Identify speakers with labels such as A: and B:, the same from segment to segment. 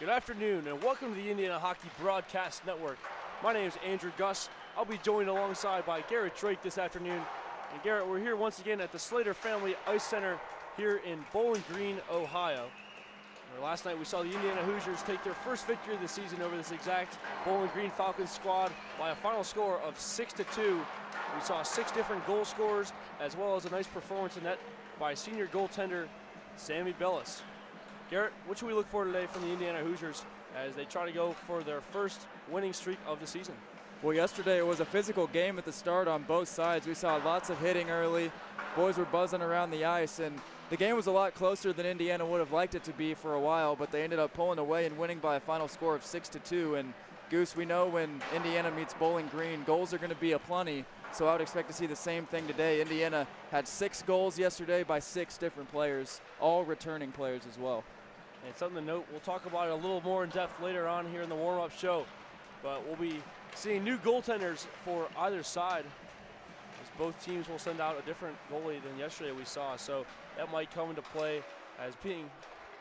A: Good afternoon and welcome to the Indiana Hockey Broadcast Network. My name is Andrew Gus. I'll be joined alongside by Garrett Drake this afternoon. And Garrett, we're here once again at the Slater Family Ice Center here in Bowling Green, Ohio. Last night we saw the Indiana Hoosiers take their first victory of the season over this exact Bowling Green Falcons squad by a final score of 6-2. We saw 6 different goal scorers as well as a nice performance in net by senior goaltender Sammy Bellis. Garrett, what should we look for today from the Indiana Hoosiers as they try to go for their first winning streak of the season?
B: Well, yesterday it was a physical game at the start on both sides. We saw lots of hitting early. Boys were buzzing around the ice, and the game was a lot closer than Indiana would have liked it to be for a while, but they ended up pulling away and winning by a final score of 6-2. And Goose, we know when Indiana meets Bowling Green, goals are going to be aplenty, so I would expect to see the same thing today. Indiana had 6 goals yesterday by 6 different players, all returning players as well.
A: And something to note, we'll talk about it a little more in depth later on here in the warm-up show, but we'll be seeing new goaltenders for either side, as both teams will send out a different goalie than yesterday we saw. So that might come into play as being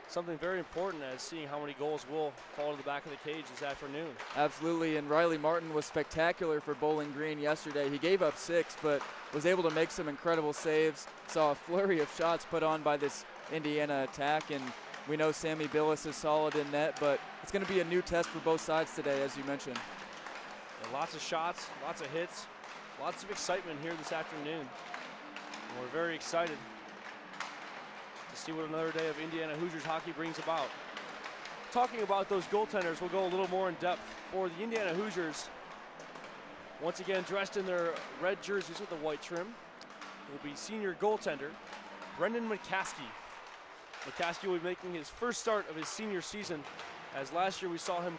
A: something very important, as seeing how many goals will fall to the back of the cage this afternoon.
B: Absolutely, and Riley Martin was spectacular for Bowling Green yesterday. He gave up 6, but was able to make some incredible saves. Saw a flurry of shots put on by this Indiana attack, and we know Sammy Billis is solid in net, but it's going to be a new test for both sides today, as you mentioned.
A: And lots of shots, lots of hits, lots of excitement here this afternoon. And we're very excited to see what another day of Indiana Hoosiers hockey brings about. Talking about those goaltenders, we'll go a little more in depth. For the Indiana Hoosiers, once again dressed in their red jerseys with the white trim, will be senior goaltender Brendan McCaskey. McCaskey will be making his first start of his senior season, as last year we saw him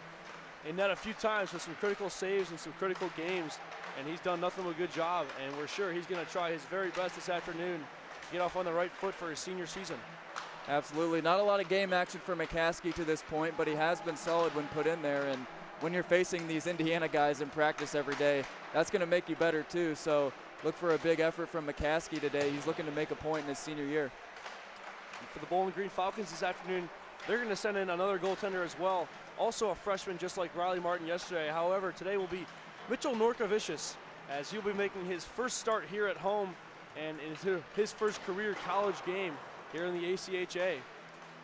A: in net a few times with some critical saves and some critical games, and he's done nothing but a good job, and we're sure he's going to try his very best this afternoon to get off on the right foot for his senior season.
B: Absolutely. Not a lot of game action for McCaskey to this point, but he has been solid when put in there, and when you're facing these Indiana guys in practice every day, that's going to make you better too. So look for a big effort from McCaskey today. He's looking to make a point in his senior year.
A: For the Bowling Green Falcons this afternoon, they're going to send in another goaltender as well, also a freshman just like Riley Martin yesterday. However, today will be Mitchell Norkovicius, as he'll be making his first start here at home and into his first career college game here in the ACHA.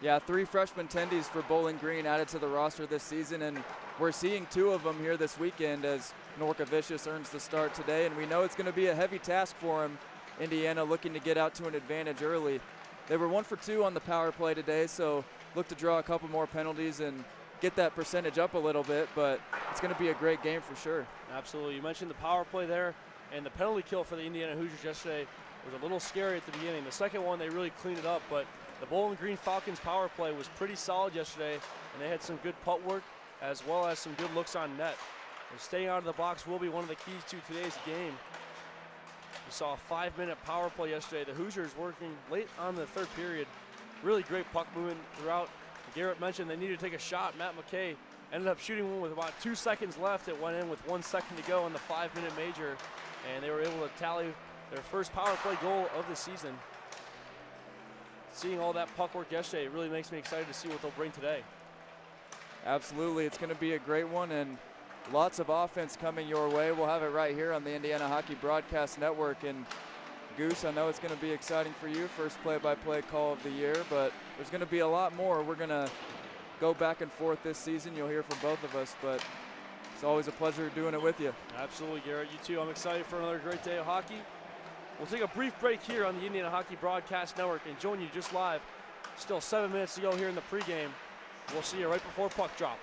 B: Yeah, 3 freshman tendies for Bowling Green added to the roster this season, and we're seeing 2 of them here this weekend as Norkovicius earns the start today, and we know it's going to be a heavy task for him. Indiana looking to get out to an advantage early. They were 1 for 2 on the power play today, so look to draw a couple more penalties and get that percentage up a little bit, but it's going to be a great game for sure.
A: Absolutely. You mentioned the power play there, and the penalty kill for the Indiana Hoosiers yesterday was a little scary at the beginning. The second one, they really cleaned it up, but the Bowling Green Falcons power play was pretty solid yesterday, and they had some good putt work as well as some good looks on net. And staying out of the box will be one of the keys to today's game. We saw a 5-minute power play yesterday. The Hoosiers working late on the third period. Really great puck movement throughout. Garrett mentioned they needed to take a shot. Matt McKay ended up shooting one with about 2 seconds left. It went in with 1 second to go in the 5-minute major, and they were able to tally their first power play goal of the season. Seeing all that puck work yesterday, it really makes me excited to see what they'll bring today.
B: Absolutely, it's going to be a great one, and lots of offense coming your way. We'll have it right here on the Indiana Hockey Broadcast Network. And Goose, I know it's going to be exciting for you, first play-by-play call of the year, but there's going to be a lot more. We're going to go back and forth this season. You'll hear from both of us, but it's always a pleasure doing it with you.
A: Absolutely, Garrett. You too. I'm excited for another great day of hockey. We'll take a brief break here on the Indiana Hockey Broadcast Network and join you just live. Still 7 minutes to go here in the pregame. We'll see you right before puck drop.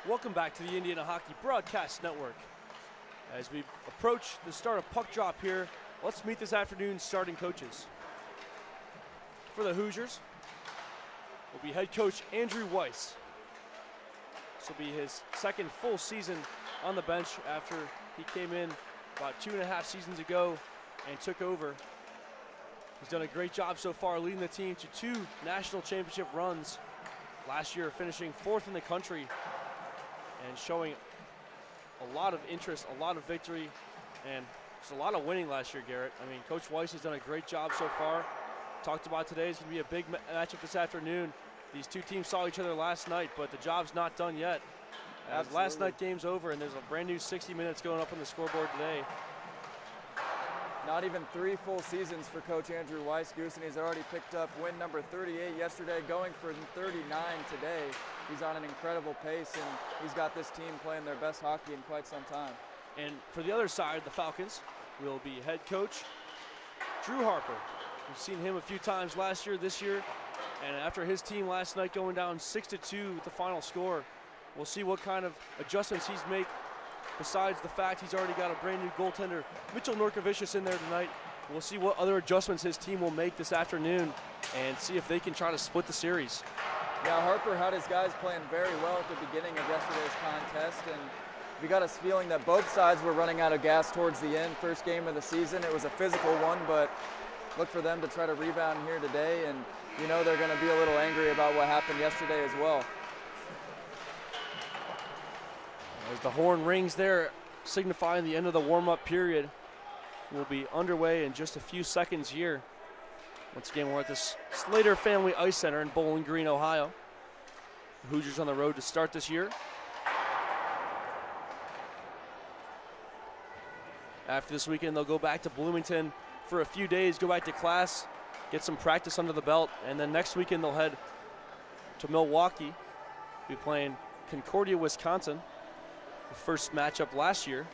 A: Welcome back to the Indiana Hockey Broadcast Network. As we approach the start of puck drop here, let's meet this afternoon's starting coaches. For the Hoosiers will be head coach Andrew Weiss. This will be his second full season on the bench after he came in about 2.5 seasons ago and took over. He's done a great job so far leading the team to 2 national championship runs. Last year finishing 4th in the country and showing a lot of interest, a lot of victory, and just a lot of winning last year, Garrett. I mean, Coach Weiss has done a great job so far. Talked about today, it's going to be a big matchup this afternoon. These two teams saw each other last night, but the job's not done yet. As last night game's over, and there's a brand new 60 minutes going up on the scoreboard today.
B: Not even 3 full seasons for Coach Andrew Weiss. Goosen, he's already picked up win number 38 yesterday, going for 39 today. He's on an incredible pace, and he's got this team playing their best hockey in quite some time.
A: And for the other side, the Falcons, will be head coach Drew Harper. We've seen him a few times last year, this year, and after his team last night going down 6-2 with the final score, we'll see what kind of adjustments he's made. Besides the fact he's already got a brand new goaltender, Mitchell Norkovicius, in there tonight. We'll see what other adjustments his team will make this afternoon and see if they can try to split the series.
B: Yeah, Harper had his guys playing very well at the beginning of yesterday's contest, and we got a feeling that both sides were running out of gas towards the end. First game of the season, it was a physical one, but look for them to try to rebound here today, and you know they're going to be a little angry about what happened yesterday as well.
A: As the horn rings there, signifying the end of the warm-up period, will be underway in just a few seconds here. Once again, we're at the Slater Family Ice Center in Bowling Green, Ohio. The Hoosiers on the road to start this year. After this weekend, they'll go back to Bloomington for a few days, go back to class, get some practice under the belt, and then next weekend they'll head to Milwaukee, be playing Concordia, Wisconsin. The first matchup last year.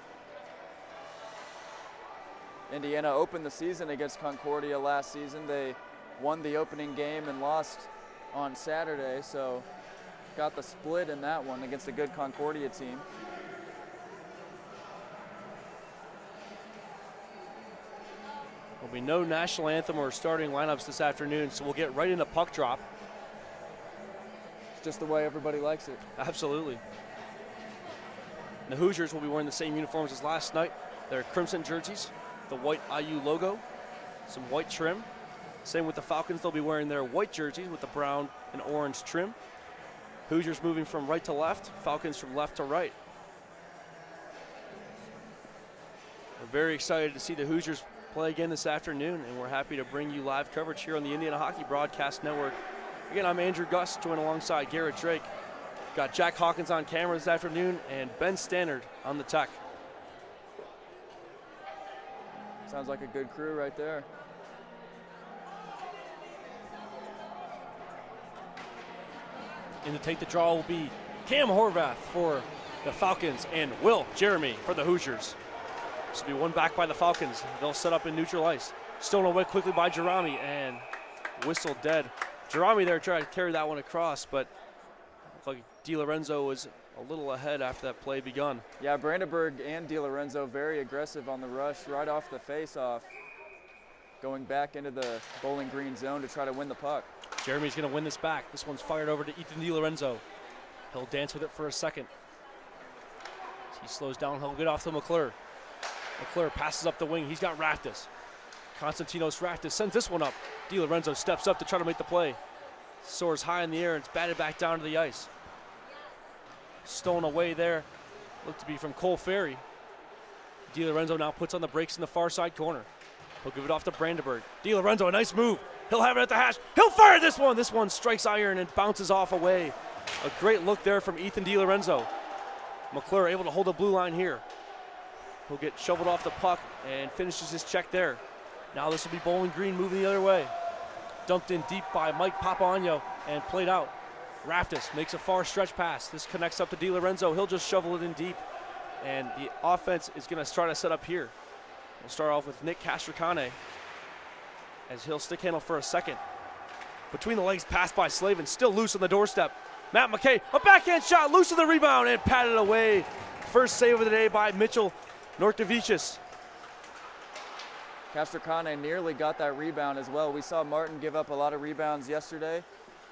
B: Indiana opened the season against Concordia last season. They won the opening game and lost on Saturday, so got the split in that one against a good Concordia team.
A: There'll be no national anthem or starting lineups this afternoon, so we'll get right into puck drop.
B: It's just the way everybody likes it.
A: Absolutely. The Hoosiers will be wearing the same uniforms as last night. Their crimson jerseys, the white IU logo, some white trim. Same with the Falcons, they'll be wearing their white jerseys with the brown and orange trim. Hoosiers moving from right to left, Falcons from left to right. We're very excited to see the Hoosiers play again this afternoon, and we're happy to bring you live coverage here on the Indiana Hockey Broadcast Network. Again, I'm Andrew Gus, joined alongside Garrett Drake. Got Jack Hawkins on camera this afternoon and Ben Stannard on the tech.
B: Sounds like a good crew right there.
A: In to take the draw will be Cam Horvath for the Falcons and Will Jeremy for the Hoosiers. This will be one back by the Falcons. They'll set up in neutral ice. Stolen away quickly by Jeremy and whistle dead. Jeremy there tried to carry that one across, but like DiLorenzo was a little ahead after that play begun.
B: Yeah, Brandenburg and DiLorenzo very aggressive on the rush right off the face-off, going back into the Bowling Green zone to try to win the puck.
A: Jeremy's going to win this back. This one's fired over to Ethan DiLorenzo. He'll dance with it for a second. He slows down, he'll get off to McClure. McClure passes up the wing, he's got Raftis. Konstantinos Raftis sends this one up. DiLorenzo steps up to try to make the play. Soars high in the air and it's batted back down to the ice. Stolen away there, looked to be from Cole Ferry. DiLorenzo now puts on the brakes in the far side corner. He'll give it off to Brandenburg. DiLorenzo, a nice move. He'll have it at the hash. He'll fire this one. This one strikes iron and bounces off away. A great look there from Ethan DiLorenzo. McClure able to hold the blue line here. He'll get shoveled off the puck and finishes his check there. Now this will be Bowling Green moving the other way. Dumped in deep by Mike Papagno and played out. Raftis makes a far stretch pass. This connects up to DiLorenzo. He'll just shovel it in deep. And the offense is going to try to set up here. We'll start off with Nick Castricane as he'll stick handle for a second. Between the legs, pass by Slavin, still loose on the doorstep. Matt McKay, a backhand shot, loose of the rebound and patted away. First save of the day by Mitchell Norkevicius.
B: Castricane nearly got that rebound as well. We saw Martin give up a lot of rebounds yesterday,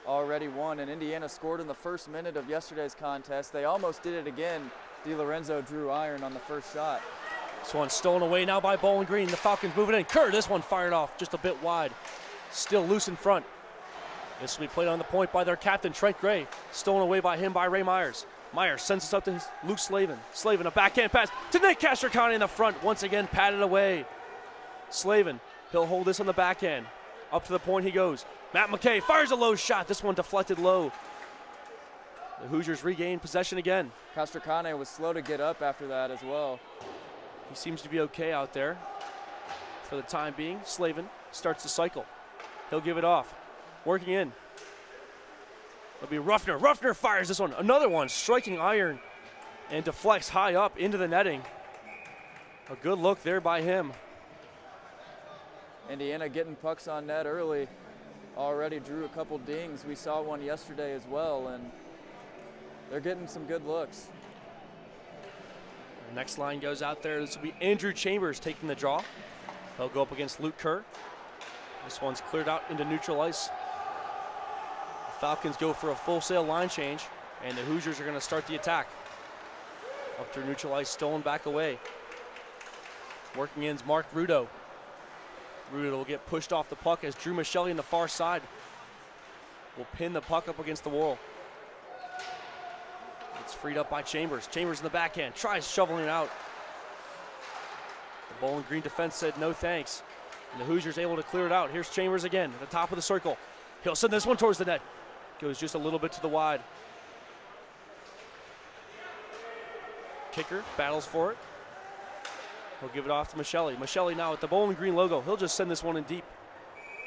B: already won, and Indiana scored in the first minute of yesterday's contest. They almost did it again. DiLorenzo drew iron on the first shot.
A: This one stolen away now by Bowling Green. The Falcons moving in. Kerr, this one fired off just a bit wide. Still loose in front. This will be played on the point by their captain, Trent Gray. Stolen away by him by Ray Myers. Myers sends us up to Luke Slavin. Slavin, a backhand pass to Nick Castricane in the front. Once again, patted away. Slavin, he'll hold this on the backhand. Up to the point he goes. Matt McKay fires a low shot. This one deflected low. The Hoosiers regain possession again.
B: Castricane was slow to get up after that as well.
A: He seems to be okay out there for the time being. Slavin starts the cycle. He'll give it off. Working in. It'll be Ruffner. Ruffner fires this one. Another one, striking iron and deflects high up into the netting. A good look there by him.
B: Indiana getting pucks on net early. Already drew a couple dings. We saw one yesterday as well, and they're getting some good looks.
A: The next line goes out there. This will be Andrew Chambers taking the draw. He'll go up against Luke Kerr. This one's cleared out into neutral ice. The Falcons go for a full sail line change, and the Hoosiers are going to start the attack. Up through neutral ice, stolen back away. Working in is Mark Rudo. Rudo will get pushed off the puck as Drew Michelli on the far side will pin the puck up against the wall. It's freed up by Chambers. Chambers in the backhand, tries shoveling it out. The Bowling Green defense said no thanks. And the Hoosiers able to clear it out. Here's Chambers again at the top of the circle. He'll send this one towards the net. Goes just a little bit to the wide. Kicker battles for it. He'll give it off to Michelli. Michelli now with the Bowling Green logo. He'll just send this one in deep.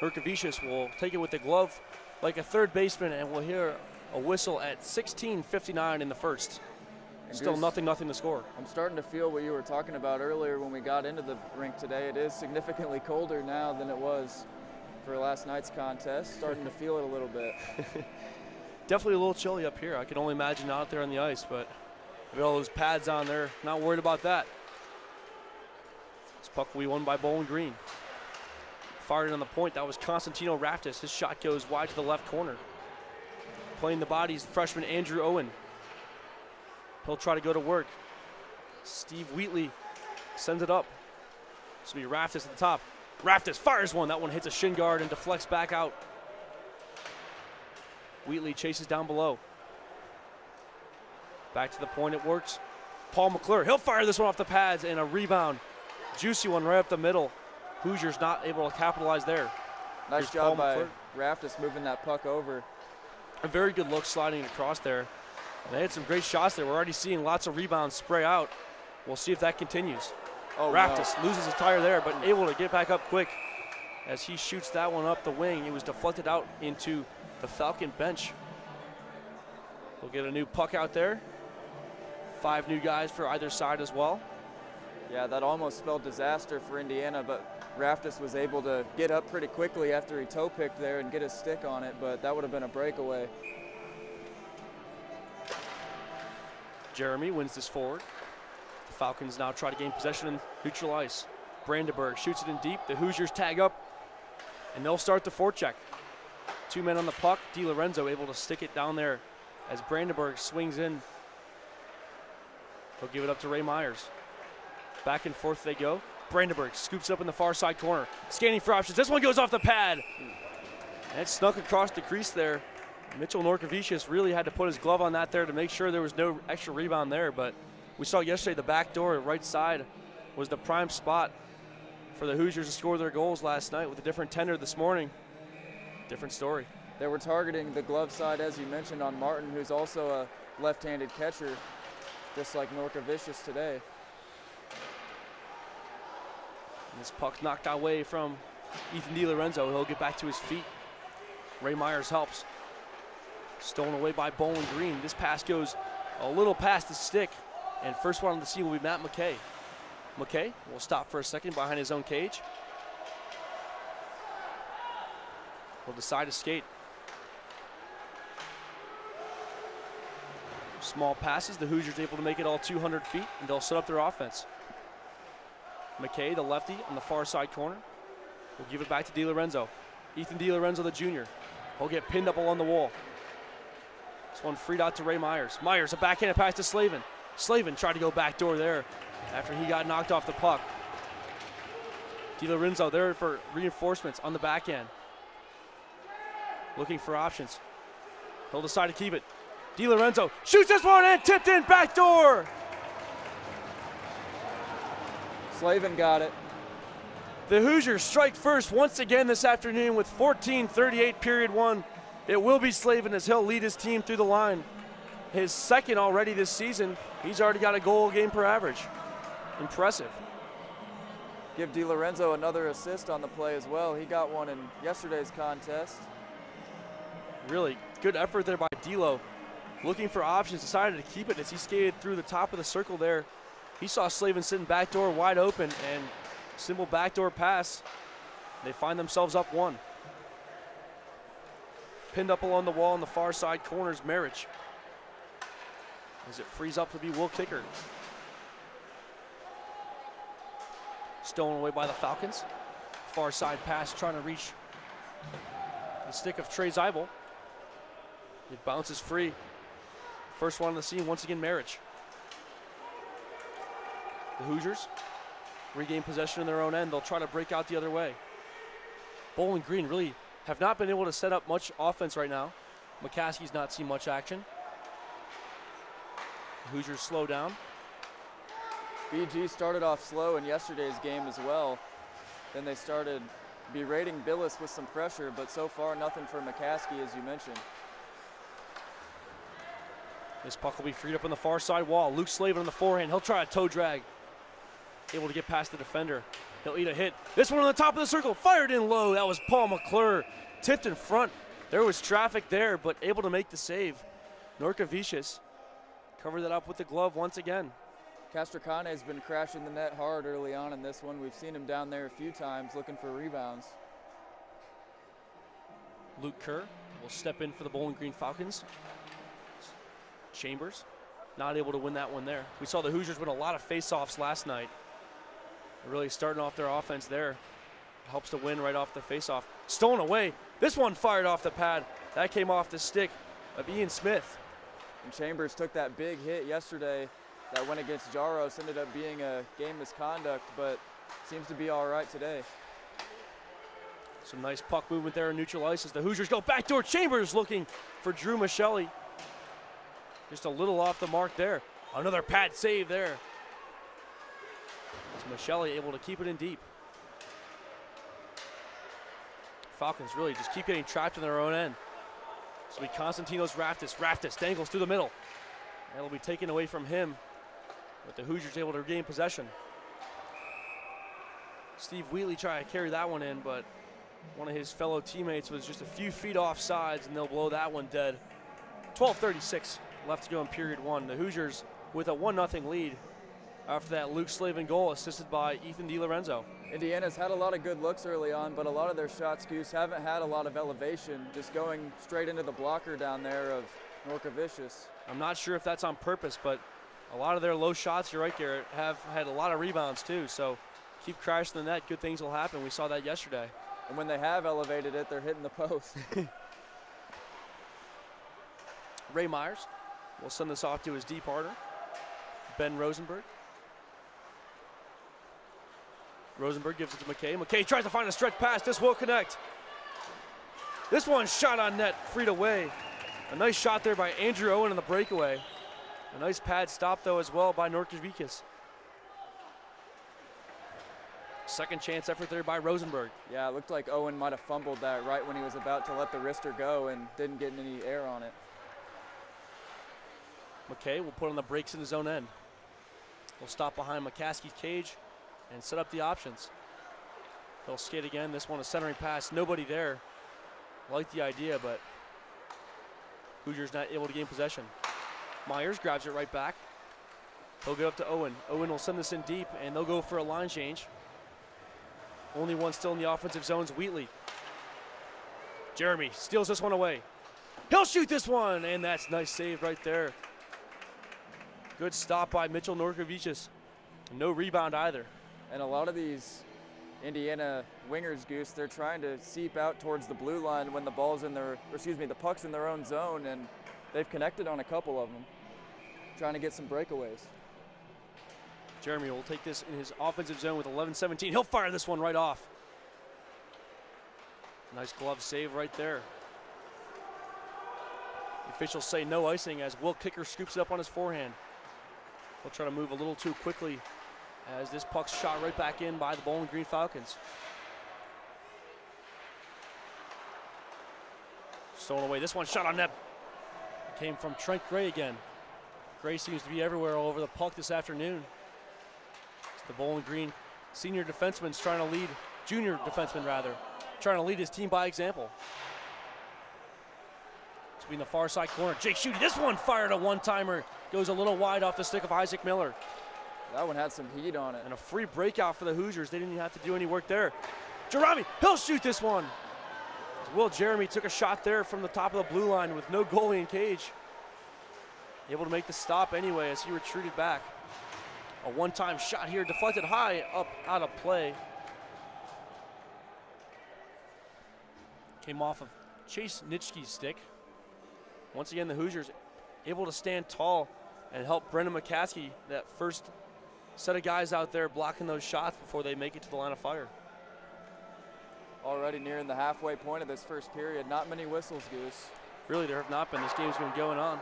A: Norkevicius will take it with the glove like a third baseman, and we'll hear a whistle at 16:59 in the first. Still nothing to score.
B: I'm starting to feel what you were talking about earlier when we got into the rink today. It is significantly colder now than it was for last night's contest. Starting to feel it a little bit.
A: Definitely a little chilly up here. I can only imagine out there on the ice, but with all those pads on there, not worried about that. This puck will be won by Bowling Green. Fired on the point, that was Constantino Raftis. His shot goes wide to the left corner. Playing the bodies, freshman Andrew Owen. He'll try to go to work. Steve Wheatley sends it up. This will be Raftis at the top. Raftis fires one. That one hits a shin guard and deflects back out. Wheatley chases down below. Back to the point, it works. Paul McClure, he'll fire this one off the pads and a rebound. Juicy one right up the middle. Hoosiers not able to capitalize there.
B: Nice
A: Here's
B: job
A: Paul
B: by
A: McClure.
B: Raftis moving that puck over.
A: A very good look sliding across there. And they had some great shots there. We're already seeing lots of rebounds spray out. We'll see if that continues.
B: Oh,
A: Raftis
B: no.
A: loses a tire there, but able to get back up quick. As he shoots that one up the wing, it was deflected out into the Falcon bench. We'll get a new puck out there. 5 new guys for either side as well.
B: Yeah, that almost spelled disaster for Indiana, but Raftis was able to get up pretty quickly after he toe picked there and get his stick on it, but that would have been a breakaway.
A: Jeremy wins this forward. The Falcons now try to gain possession in neutral ice. Brandenburg shoots it in deep. The Hoosiers tag up, and they'll start the forecheck. 2 men on the puck. DiLorenzo able to stick it down there as Brandenburg swings in. He'll give it up to Ray Myers. Back and forth they go. Brandenburg scoops up in the far side corner. Scanning for options. This one goes off the pad. And it snuck across the crease there. Mitchell Norkevicius really had to put his glove on that there to make sure there was no extra rebound there. But we saw yesterday the back door, right side, was the prime spot for the Hoosiers to score their goals last night. With a different tender this morning, different story.
B: They were targeting the glove side, as you mentioned, on Martin, who's also a left-handed catcher, just like Norkevicius today.
A: And this puck knocked away from Ethan DiLorenzo. He'll get back to his feet. Ray Myers helps. Stolen away by Bowling Green. This pass goes a little past the stick, and first one on the scene will be Matt McKay. McKay will stop for a second behind his own cage. Will decide to skate. Small passes, the Hoosiers able to make it all 200 feet, and they'll set up their offense. McKay, the lefty, on the far side corner. Will give it back to DiLorenzo. Ethan DiLorenzo, the junior. He'll get pinned up along the wall. This one freed out to Ray Myers. Myers, a backhanded pass to Slavin. Slavin tried to go backdoor there after he got knocked off the puck. DiLorenzo there for reinforcements on the back end. Looking for options. He'll decide to keep it. DiLorenzo shoots this one and tipped in backdoor.
B: Slavin got it.
A: The Hoosiers strike first once again this afternoon with 14:38 period one. It will be Slavin as he'll lead his team through the line. His second already this season. He's already got a goal a game per average. Impressive.
B: Give DiLorenzo another assist on the play as well. He got one in yesterday's contest.
A: Really good effort there by D'Lo. Looking for options, decided to keep it as he skated through the top of the circle there. He saw Slavin sitting backdoor wide open, and simple backdoor pass. They find themselves up one. Pinned up along the wall on the far side corners, Marriage. As it frees up to be Will Kicker. Stolen away by the Falcons. Far side pass trying to reach the stick of Trey Zeibel. It bounces free. First one on the scene, once again, Marriage. The Hoosiers regain possession in their own end. They'll try to break out the other way. Bowling Green really have not been able to set up much offense right now. McCaskey's not seen much action. The Hoosiers slow down.
B: BG started off slow in yesterday's game as well. Then they started berating Billis with some pressure, but so far nothing for McCaskey, as you mentioned.
A: This puck will be freed up on the far side wall. Luke Slavin on the forehand. He'll try a toe drag. Able to get past the defender. He'll eat a hit. This one on the top of the circle. Fired in low. That was Paul McClure. Tipped in front. There was traffic there, but able to make the save. Norkavicius covered that up with the glove once again.
B: Castrocane been crashing the net hard early on in this one. We've seen him down there a few times looking for rebounds.
A: Luke Kerr will step in for the Bowling Green Falcons. Chambers not able to win that one there. We saw the Hoosiers win a lot of face-offs last night. They're really starting off their offense there. Helps to win right off the face-off. Stolen away. This one fired off the pad. That came off the stick of Ian Smith.
B: And Chambers took that big hit yesterday that went against Jaros. Ended up being a game misconduct, but seems to be all right today.
A: Some nice puck movement there in neutral ice as the Hoosiers go backdoor. Chambers looking for Drew Michelli. Just a little off the mark there. Another pad save there. As Michelli able to keep it in deep. Falcons really just keep getting trapped in their own end. So we Konstantinos Raftis. Raftis dangles through the middle. That'll be taken away from him. But the Hoosiers able to regain possession. Steve Wheatley tried to carry that one in, but one of his fellow teammates was just a few feet off sides, and they'll blow that one dead. 12:36 left to go in period one. The Hoosiers with a 1-0 lead after that Luke Slavin goal assisted by Ethan DiLorenzo.
B: Indiana's had a lot of good looks early on, but a lot of their shot skews haven't had a lot of elevation, just going straight into the blocker down there of Norkavicius.
A: I'm not sure if that's on purpose, but a lot of their low shots, you're right, Garrett, have had a lot of rebounds too. So keep crashing the net, good things will happen. We saw that yesterday.
B: And when they have elevated it, they're hitting the post.
A: Ray Myers will send this off to his D partner, Ben Rosenberg. Rosenberg gives it to McKay. McKay tries to find a stretch pass. This will connect. This one shot on net, freed away. A nice shot there by Andrew Owen on the breakaway. A nice pad stop, though, as well by Norkavicius. Second chance effort there by Rosenberg.
B: Yeah, it looked like Owen might have fumbled that right when he was about to let the wrister go and didn't get any air on it.
A: McKay will put on the brakes in his own end. He'll stop behind McCaskey's cage and set up the options. He'll skate again. This one a centering pass. Nobody there. I like the idea, but Hoosiers not able to gain possession. Myers grabs it right back. He'll get up to Owen. Owen will send this in deep, and they'll go for a line change. Only one still in the offensive zones, Wheatley. Jeremy steals this one away. He'll shoot this one, and that's nice save right there Good stop by Mitchell Norkovicius. No rebound either.
B: And a lot of these Indiana wingers, Goose, they're trying to seep out towards the blue line when the ball's in their, the puck's in their own zone, and they've connected on a couple of them, trying to get some breakaways.
A: Jeremy will take this in his offensive zone with 11-17. He'll fire this one right off. Nice glove save right there. The officials say no icing as Will Kicker scoops it up on his forehand. He'll try to move a little too quickly as this puck's shot right back in by the Bowling Green Falcons. Stolen away. This one shot on net. Came from Trent Gray again. Gray seems to be everywhere all over the puck this afternoon. It's the Bowling Green senior defenseman's trying to lead, junior defenseman rather, trying to lead his team by example. Between the far side corner, Jake Schutte. This one fired a one-timer. Goes a little wide off the stick of Isaac Miller.
B: That one had some heat on it.
A: And a free breakout for the Hoosiers. They didn't even have to do any work there. Jeremy, he'll shoot this one. Will Jeremy took a shot there from the top of the blue line with no goalie in cage. Able to make the stop anyway as he retreated back. A one-time shot here, deflected high, up out of play. Came off of Chase Nitschke's stick. Once again, the Hoosiers able to stand tall and help Brendan McCaskey, that first set of guys out there blocking those shots before they make it to the line of fire.
B: Already nearing the halfway point of this first period. Not many whistles, Goose.
A: Really, there have not been. This game's been going on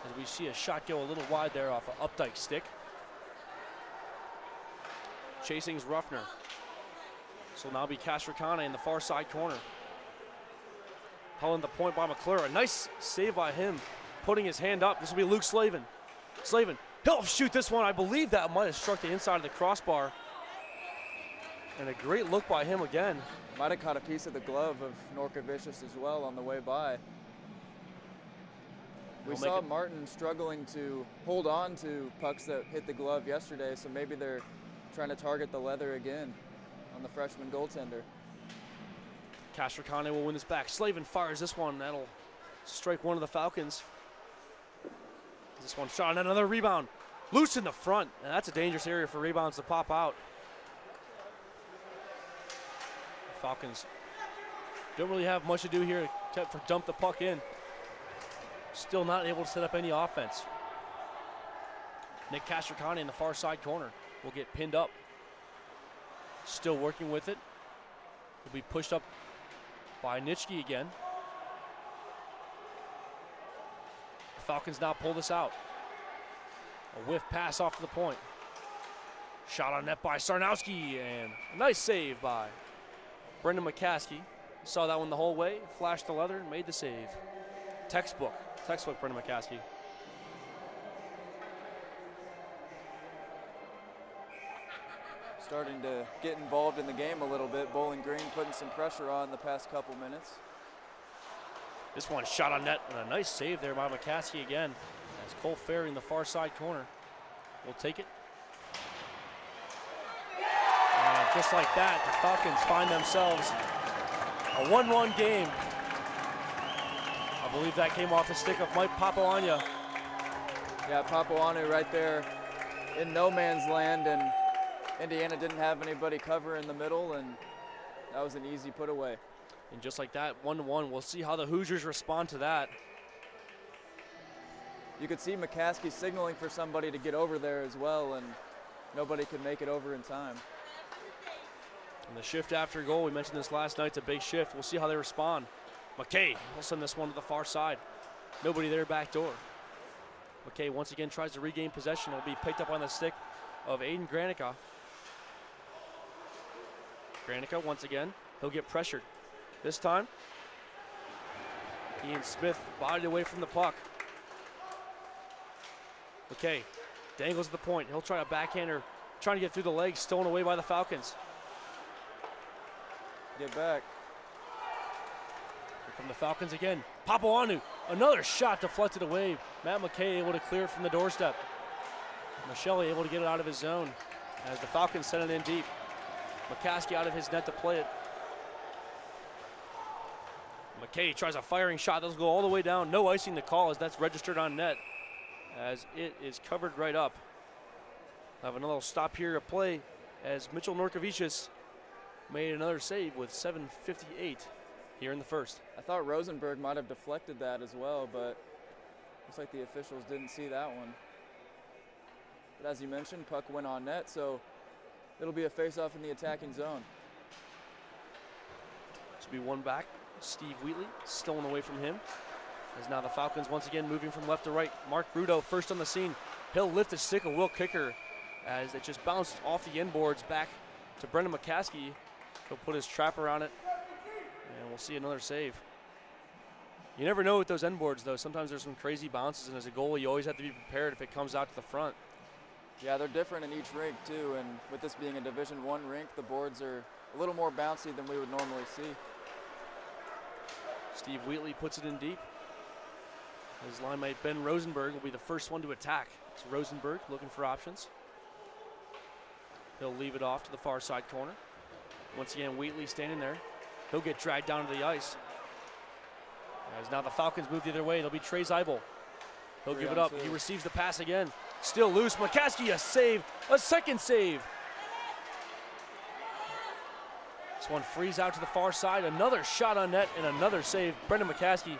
A: as we see a shot go a little wide there off of Updike's stick. Chasing's Ruffner. This will now be Castricana in the far side corner. Held in the point by McClure. A nice save by him, putting his hand up. This will be Luke Slavin. Slavin, he'll shoot this one. I believe that might have struck the inside of the crossbar. And a great look by him again.
B: Might have caught a piece of the glove of Norkovicius as well on the way by. We saw Martin struggling to hold on to pucks that hit the glove yesterday, so maybe they're trying to target the leather again on the freshman goaltender.
A: Castricane will win this back. Slavin fires this one. That'll strike one of the Falcons. This one shot, and another rebound. Loose in the front, and that's a dangerous area for rebounds to pop out. The Falcons don't really have much to do here except for dump the puck in. Still not able to set up any offense. Nick Castricane in the far side corner will get pinned up. Still working with it. Will be pushed up by Nitschke again. The Falcons now pull this out. A whiff pass off to the point. Shot on net by Sarnowski, and a nice save by Brendan McCaskey. Saw that one the whole way, flashed the leather, and made the save. Textbook Brendan McCaskey.
B: Starting to get involved in the game a little bit. Bowling Green putting some pressure on the past couple minutes.
A: This one shot on net, and a nice save there by McCaskey again. As Cole Ferry in the far side corner will take it. And just like that, the Falcons find themselves a 1-1 game. I believe that came off the stick of Mike Papuania.
B: Yeah, Papuanu right there in no man's land, and Indiana didn't have anybody cover in the middle, and that was an easy put away.
A: And just like that, 1-1. We'll see how the Hoosiers respond to that.
B: You could see McCaskey signaling for somebody to get over there as well, and nobody could make it over in time.
A: And the shift after goal, we mentioned this last night, it's a big shift. We'll see how they respond. McKay will send this one to the far side. Nobody there back door. McKay once again tries to regain possession. It'll be picked up on the stick of Aiden Granica. Granica once again, he'll get pressured. This time, Ian Smith bodied away from the puck. McKay dangles at the point. He'll try a backhander, trying to get through the legs, stolen away by the Falcons.
B: Get back.
A: Here come the Falcons again. Papuanu, another shot deflected away. Matt McKay able to clear it from the doorstep. Michelle able to get it out of his zone as the Falcons send it in deep. McCaskey out of his net to play it. McKay tries a firing shot. That'll go all the way down. No icing to call as that's registered on net. as it is covered right up. We'll have another stop here to play as Mitchell Norkovicius made another save with 7:58 here in the first.
B: I thought Rosenberg might have deflected that as well, but looks like the officials didn't see that one. But as you mentioned, puck went on net, so it'll be a face-off in the attacking zone.
A: This will be one back. Steve Wheatley stolen away from him. As now the Falcons once again moving from left to right. Mark Rudo first on the scene. He'll lift a stick, a Will Kicker, as it just bounced off the inboards back to Brendan McCaskey. He'll put his trap around it, and we'll see another save. You never know with those end boards, though. Sometimes there's some crazy bounces, and as a goalie, you always have to be prepared if it comes out to the front.
B: Yeah, they're different in each rink, too, and with this being a Division I rink, the boards are a little more bouncy than we would normally see.
A: Steve Wheatley puts it in deep. His line mate Ben Rosenberg will be the first one to attack. It's Rosenberg looking for options. He'll leave it off to the far side corner. Once again, Wheatley standing there. He'll get dragged down to the ice. As now the Falcons move the other way, it'll be Trey Zeibel. He'll give it up. He receives the pass again. Still loose. McCaskey, a save. A second save. This one frees out to the far side. Another shot on net and another save. Brendan McCaskey.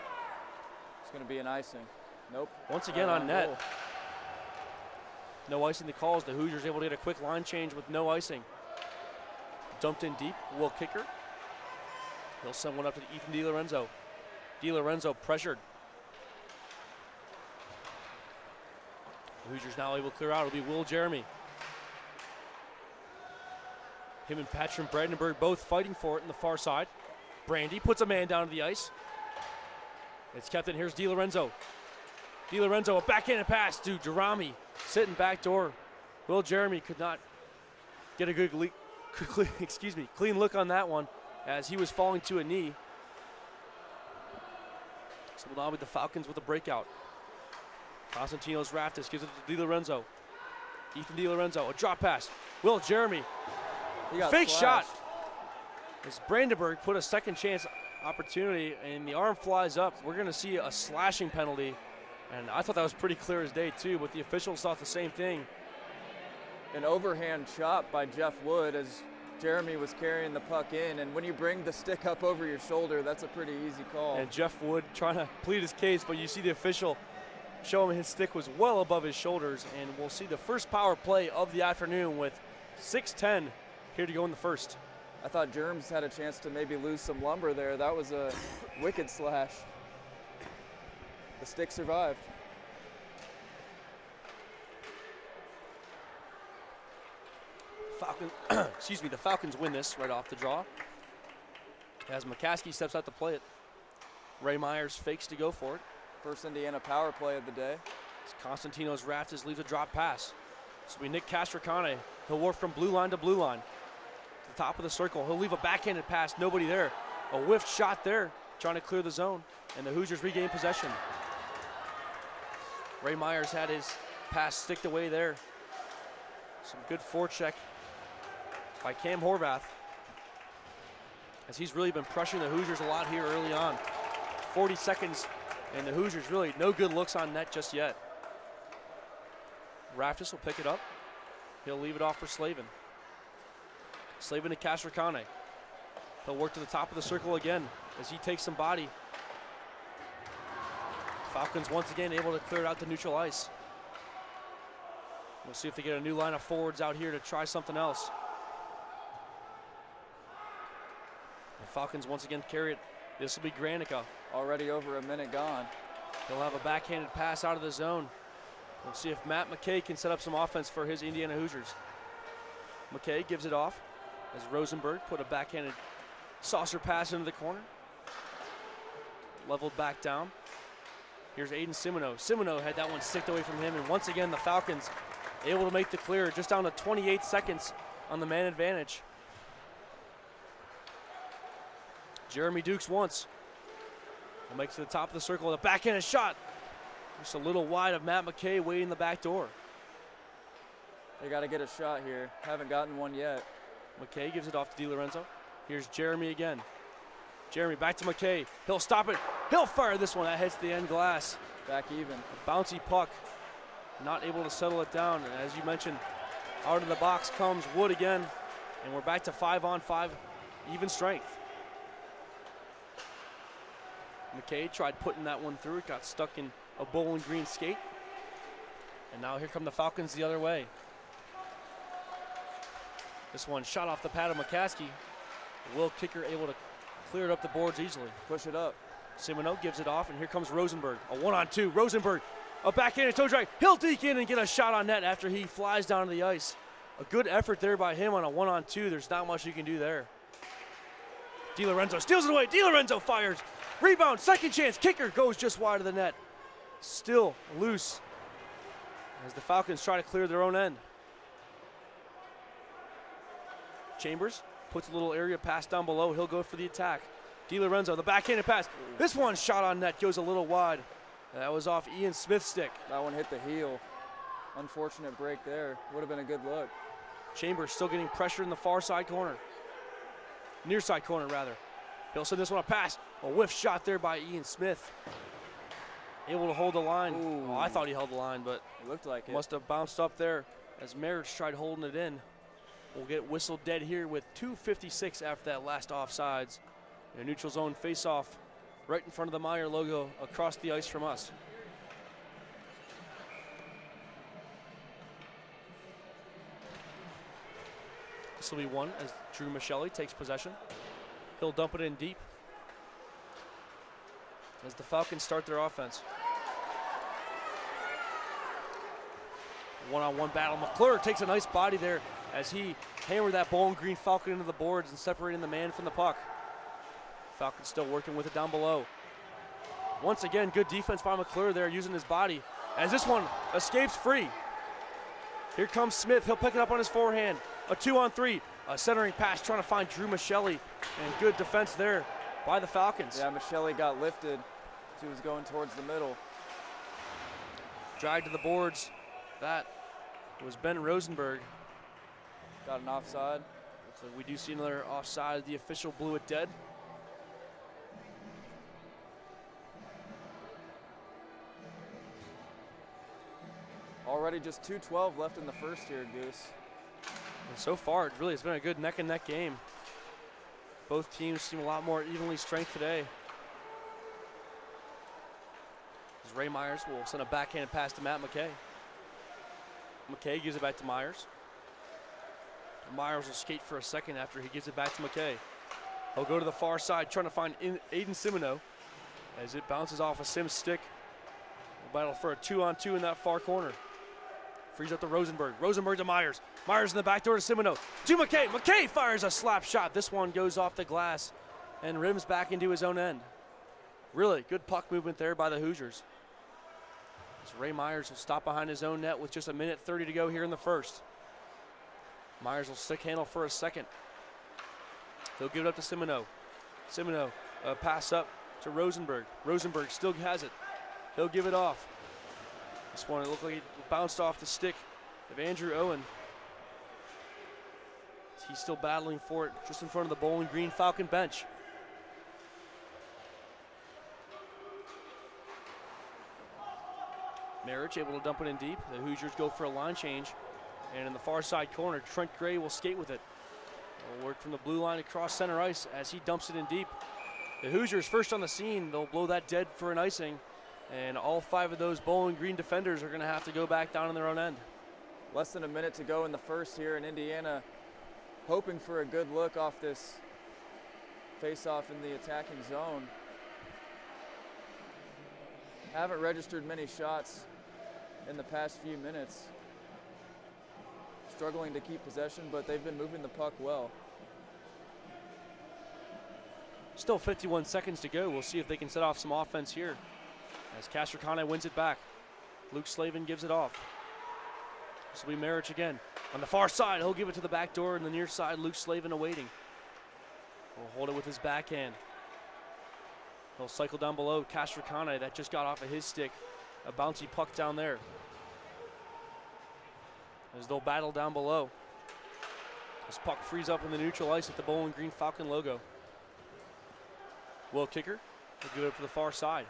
B: It's going to be an icing. Nope.
A: Once again on net. Goal. No icing the calls. The Hoosiers able to get a quick line change with no icing. Dumped in deep. Will Kicker. He'll send one up to Ethan DiLorenzo. DiLorenzo pressured. The Hoosiers now able to clear out. It'll be Will Jeremy. Him and Patrick Brandenburg both fighting for it in the far side. Brandy puts a man down to the ice. It's kept in. Here's DiLorenzo. DiLorenzo, a backhanded pass to Jerami. Sitting back door. Will Jeremy could not get a good clean look on that one as he was falling to a knee. So will now be the Falcons with a breakout. Constantinos Raftis gives it to DiLorenzo. Ethan DiLorenzo, a drop pass. Will Jeremy. Fake shot. As Brandenburg put a second chance opportunity and the arm flies up, we're going to see a slashing penalty. And I thought that was pretty clear as day too, but the officials thought the same thing.
B: An overhand chop by Jeff Wood as Jeremy was carrying the puck in, and when you bring the stick up over your shoulder, that's a pretty easy call.
A: And Jeff Wood trying to plead his case, but you see the official show him his stick was well above his shoulders, and we'll see the first power play of the afternoon with 6:10 here to go in the first.
B: I thought Germs had a chance to maybe lose some lumber there. That was a wicked slash. The stick survived.
A: The Falcons win this right off the draw. As McCaskey steps out to play it. Ray Myers fakes to go for it.
B: First Indiana power play of the day.
A: As Constantinos Raftis leaves a drop pass. So we Nick Castricane. He'll work from blue line to blue line. To the top of the circle. He'll leave a backhanded pass. Nobody there. A whiffed shot there. Trying to clear the zone. And the Hoosiers regain possession. Ray Myers had his pass sticked away there. Some good forecheck by Cam Horvath, as he's really been pressuring the Hoosiers a lot here early on. 40 seconds, and the Hoosiers really no good looks on net just yet. Raftis will pick it up. He'll leave it off for Slavin. Slavin to Castricane. He'll work to the top of the circle again as he takes some body. Falcons once again able to clear it out to neutral ice. We'll see if they get a new line of forwards out here to try something else. The Falcons once again carry it. This will be Granica.
B: Already over a minute gone.
A: He'll have a backhanded pass out of the zone. We'll see if Matt McKay can set up some offense for his Indiana Hoosiers. McKay gives it off as Rosenberg put a backhanded saucer pass into the corner. Leveled back down. Here's Aiden Simoneau. Simoneau had that one sticked away from him, and once again the Falcons able to make the clear just down to 28 seconds on the man advantage. Jeremy Dukes once. Will make to the top of the circle with a backhanded shot. Just a little wide of Matt McKay waiting the back door.
B: They got to get a shot here. Haven't gotten one yet.
A: McKay gives it off to DiLorenzo. Here's Jeremy again. Jeremy back to McKay. He'll stop it. He'll fire this one. That hits the end glass.
B: Back even.
A: A bouncy puck not able to settle it down. And as you mentioned, out of the box comes Wood again, and we're back to 5-on-5 even strength. McKay tried putting that one through. It got stuck in a Bowling Green skate. And now here come the Falcons the other way. This one shot off the pad of McCaskey. Will Kicker able to clear it up the boards easily.
B: Push it up.
A: Simoneau gives it off, and here comes Rosenberg. A 1-on-2. Rosenberg, a backhanded toe drag. He'll deke in and get a shot on net after he flies down to the ice. A good effort there by him on a 1-on-2. There's not much you can do there. DiLorenzo steals it away. DiLorenzo fires. Rebound, second chance. Kicker goes just wide of the net. Still loose as the Falcons try to clear their own end. Chambers puts a little area pass down below. He'll go for the attack. DiLorenzo, the backhanded pass. This one shot on net goes a little wide. That was off Ian Smith's stick.
B: That one hit the heel. Unfortunate break there. Would have been a good look.
A: Chambers still getting pressure in the far side corner. Near side corner, rather. He'll send this one a pass. A whiff shot there by Ian Smith. Able to hold the line.
B: Ooh.
A: Oh, I thought he held the line, but
B: It looked like it.
A: must have bounced up there as Marriage tried holding it in. We'll get whistled dead here with 2:56 after that last offsides. A neutral zone face-off right in front of the Meyer logo across the ice from us. This will be one as Drew Michelli takes possession. He'll dump it in deep as the Falcons start their offense. One-on-one battle. McClure takes a nice body there as he hammered that Bowling Green Falcon into the boards and separating the man from the puck. Falcons still working with it down below. Once again, good defense by McClure there using his body as this one escapes free. Here comes Smith. He'll pick it up on his forehand. A 2-on-3. A centering pass trying to find Drew Michelli, and good defense there by the Falcons.
B: Yeah, Michelli got lifted. She was going towards the middle.
A: Dragged to the boards. That was Ben Rosenberg.
B: Got an offside.
A: Looks like we do see another offside. The official blew it dead.
B: Already just 2:12 left in the first here, Goose.
A: And so far, it really has been a good neck-and-neck game. Both teams seem a lot more evenly strength today. As Ray Myers will send a backhand pass to Matt McKay. McKay gives it back to Myers. Myers will skate for a second after he gives it back to McKay. He'll go to the far side trying to find Aiden Simoneau as it bounces off a Sims stick. We'll battle for a 2-on-2 in that far corner. Frees up to Rosenberg. Rosenberg to Myers. Myers in the back door to Simoneau. To McKay. McKay fires a slap shot. This one goes off the glass and rims back into his own end. Really good puck movement there by the Hoosiers. As Ray Myers will stop behind his own net with just 1:30 to go here in the first. Myers will stick handle for a second. He'll give it up to Simoneau. Simoneau, pass up to Rosenberg. Rosenberg still has it. He'll give it off. This one, it looked like it bounced off the stick of Andrew Owen. He's still battling for it just in front of the Bowling Green Falcon bench. Marriage able to dump it in deep. The Hoosiers go for a line change. And in the far side corner, Trent Gray will skate with it. We'll work from the blue line across center ice as he dumps it in deep. The Hoosiers first on the scene. They'll blow that dead for an icing. And all 5 of those Bowling Green defenders are going to have to go back down in their own end.
B: Less than a minute to go in the first here in Indiana, hoping for a good look off this face-off in the attacking zone. Haven't registered many shots in the past few minutes. Struggling to keep possession, but they've been moving the puck well.
A: Still 51 seconds to go. We'll see if they can set off some offense here as Castricane wins it back. Luke Slavin gives it off. This will be Marriage again. On the far side, he'll give it to the back door, and the near side, Luke Slavin awaiting. He'll hold it with his backhand. He'll cycle down below. Castricane, that just got off of his stick. A bouncy puck down there. As they'll battle down below. This puck frees up in the neutral ice at the Bowling Green Falcon logo. Will Kicker will give it up to the far side.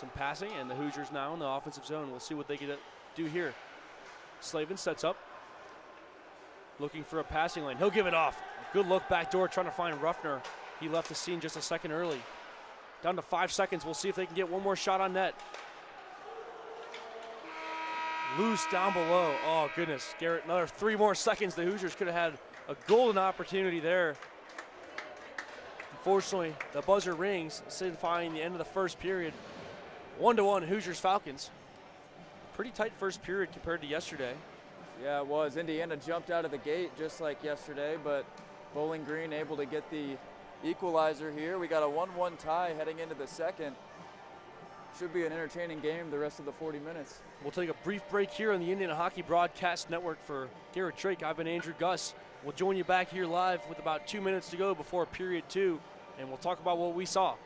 A: some passing, and the Hoosiers now in the offensive zone. We'll see what they can do here. Slavin sets up, looking for a passing lane. He'll give it off. Good look back door, trying to find Ruffner. He left the scene just a second early. Down to 5 seconds. We'll see if they can get one more shot on net. Loose down below. Oh, goodness. Garrett, another 3 more seconds. The Hoosiers could have had a golden opportunity there. Unfortunately, the buzzer rings, signifying the end of the first period. 1-1 Hoosiers-Falcons. Pretty tight first period compared to yesterday.
B: Yeah, it was. Indiana jumped out of the gate just like yesterday, but Bowling Green able to get the equalizer here. We got a 1-1 tie heading into the second. Should be an entertaining game the rest of the 40 minutes.
A: We'll take a brief break here on the Indiana Hockey Broadcast Network. For Garrett Drake, I've been Andrew Gus. We'll join you back here live with about 2 minutes to go before period 2, and we'll talk about what we saw.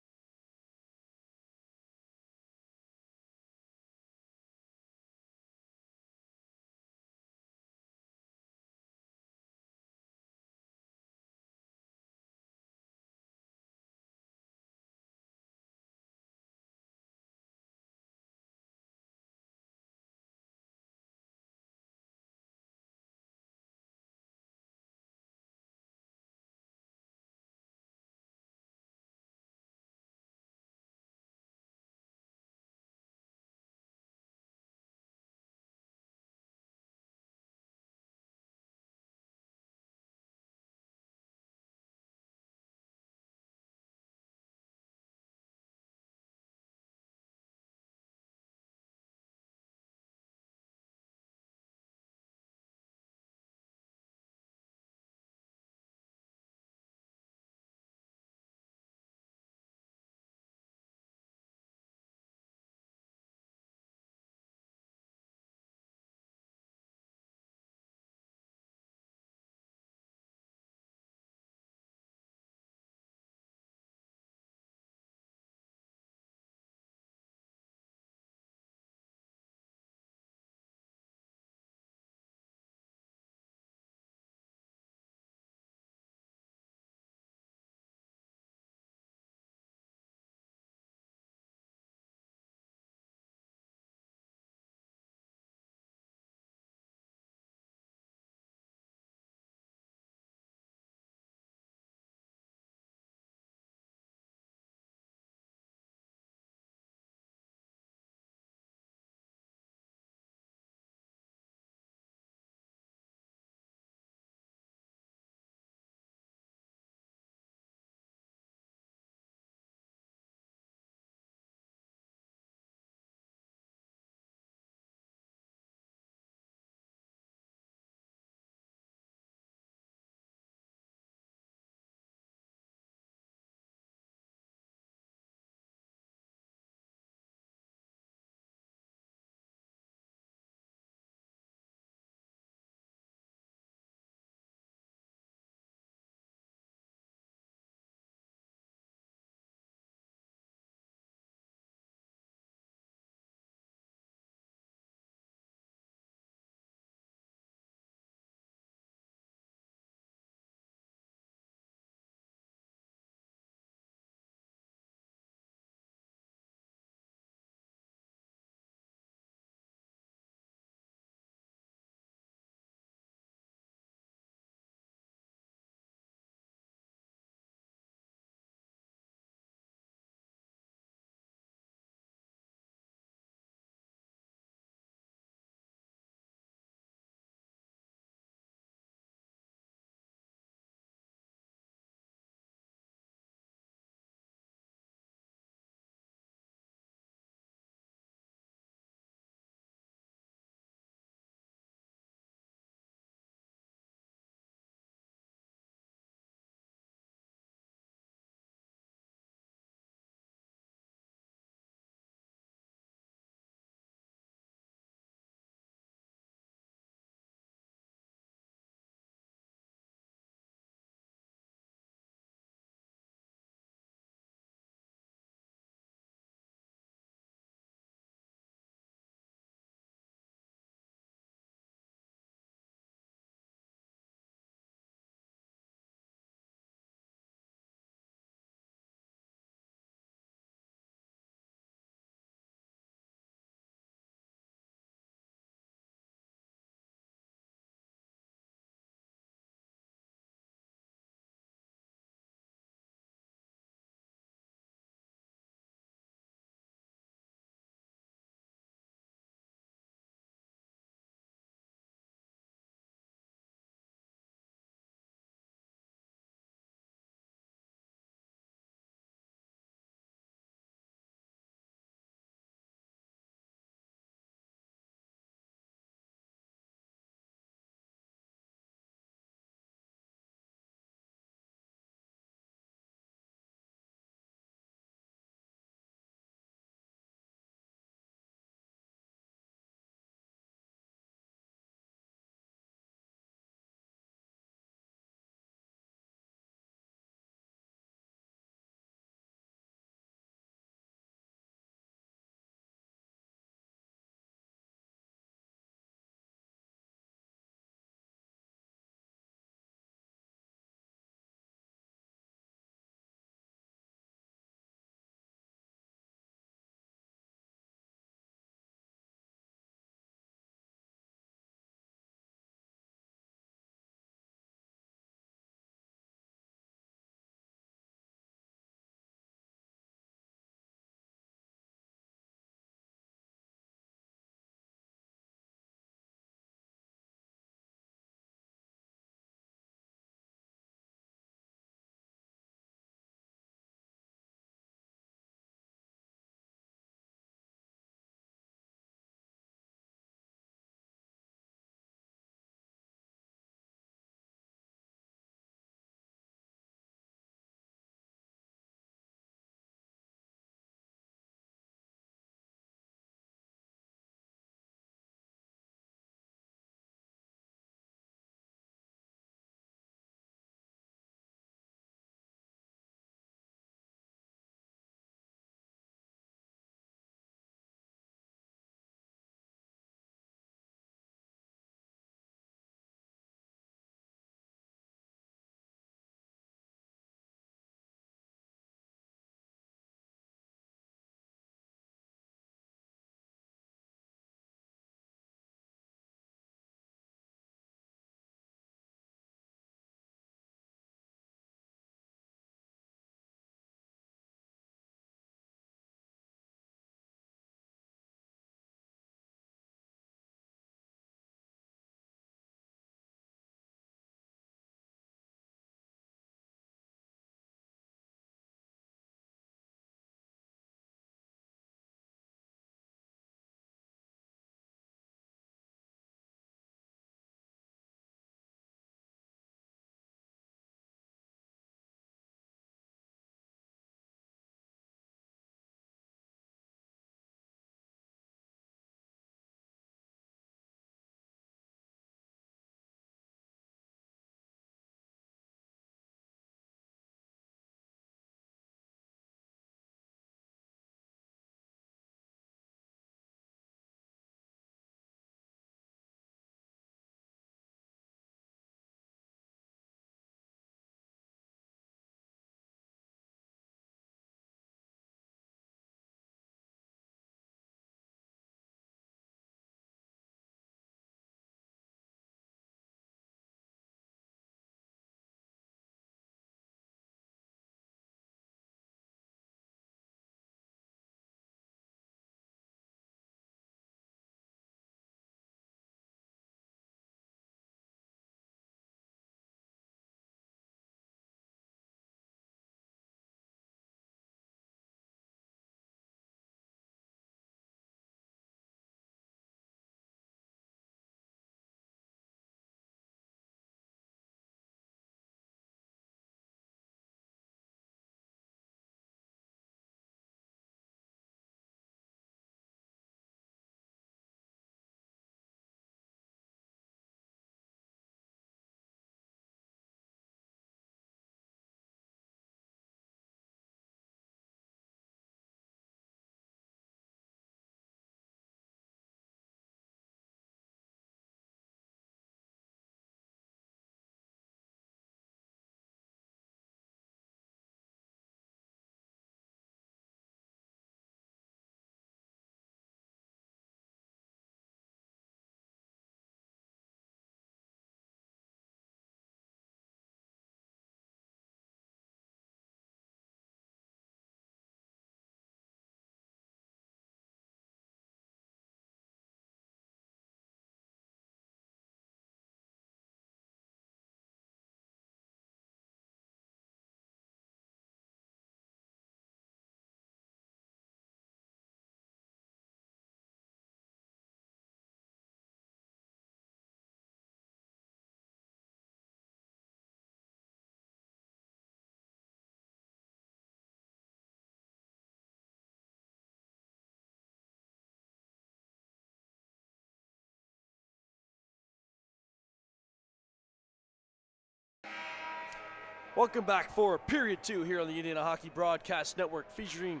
A: Welcome back for period 2 here on the Indiana Hockey Broadcast Network, featuring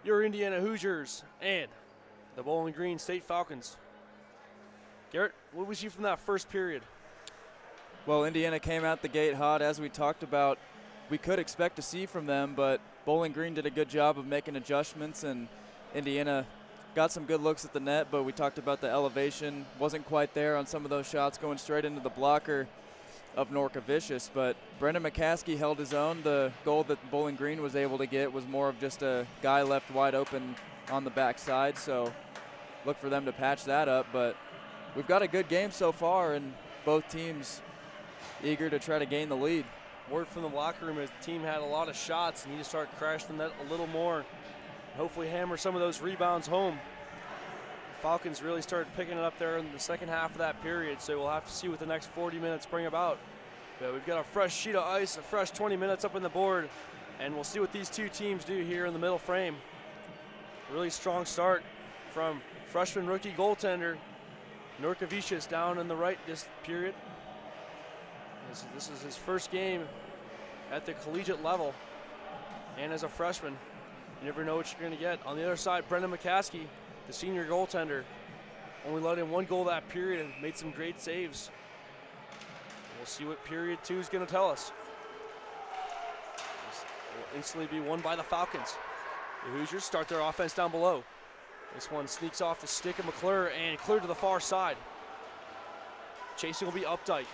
A: your Indiana Hoosiers and the Bowling Green State Falcons. Garrett, what was you from that first period?
B: Well, Indiana came out the gate hot, as we talked about. We could expect to see from them, but Bowling Green did a good job of making adjustments, and Indiana got some good looks at the net, but we talked about the elevation. Wasn't quite there on some of those shots going straight into the blocker of Norcovicius, but Brendan McCaskey held his own. The goal that Bowling Green was able to get was more of just a guy left wide open on the backside, so look for them to patch that up. But we've got a good game so far, and both teams eager to try to gain the lead.
A: Word from the locker room is the team had a lot of shots and need to start crashing the net a little more. Hopefully hammer some of those rebounds home. The Falcons really started picking it up there in the second half of that period, so we'll have to see what the next 40 minutes bring about. But we've got a fresh sheet of ice, a fresh 20 minutes up on the board, and we'll see what these two teams do here in the middle frame. Really strong start from freshman rookie goaltender Norcovicius down in the right this period. This is his first game at the collegiate level, and as a freshman, you never know what you're going to get. On the other side, Brendan McCaskey, the senior goaltender, only let in one goal that period and made some great saves. We'll see what period 2 is going to tell us. This will instantly be won by the Falcons. The Hoosiers start their offense down below. This one sneaks off the stick of McClure and cleared to the far side. Chasing will be Updike.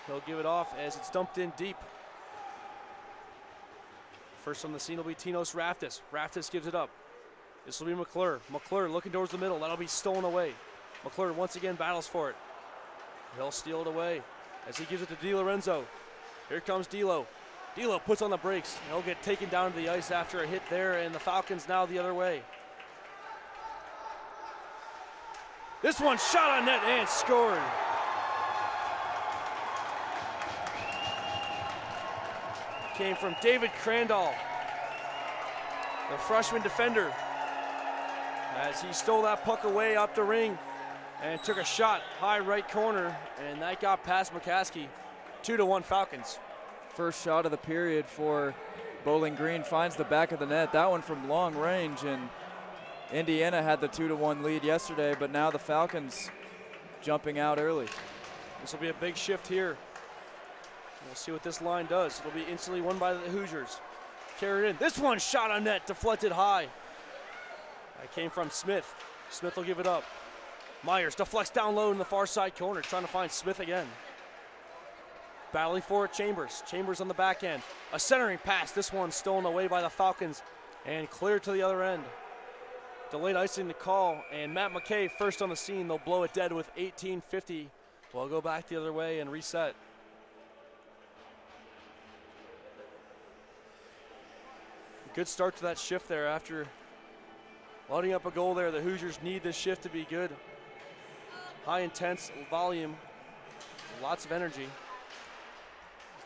A: He'll give it off as it's dumped in deep. First on the scene will be Tinos Raftis. Raftis gives it up. This will be McClure. McClure looking towards the middle. That'll be stolen away. McClure once again battles for it. He'll steal it away as he gives it to DiLorenzo. Here comes D'Lo. D'Lo puts on the brakes. He'll get taken down to the ice after a hit there, and the Falcons now the other way. This one shot on net and scored. Came from David Crandall, the freshman defender, as he stole that puck away up the ring and took a shot high right corner, and that got past McCaskey. 2-1 Falcons.
B: First shot of the period for Bowling Green finds the back of the net. That one from long range, and Indiana had the 2-1 lead yesterday, but now the Falcons jumping out early.
A: This will be a big shift here. We'll see what this line does. It'll be instantly won by the Hoosiers. Carried in. This one shot on net, deflected high. That came from Smith. Smith will give it up. Myers deflects down low in the far side corner, trying to find Smith again. Battling for it, Chambers. Chambers on the back end. A centering pass. This one stolen away by the Falcons and cleared to the other end. Delayed icing to call, and Matt McKay first on the scene. They'll blow it dead with 18:50. We'll go back the other way and reset. Good start to that shift there after loading up a goal there. The Hoosiers need this shift to be good. High intense volume, lots of energy.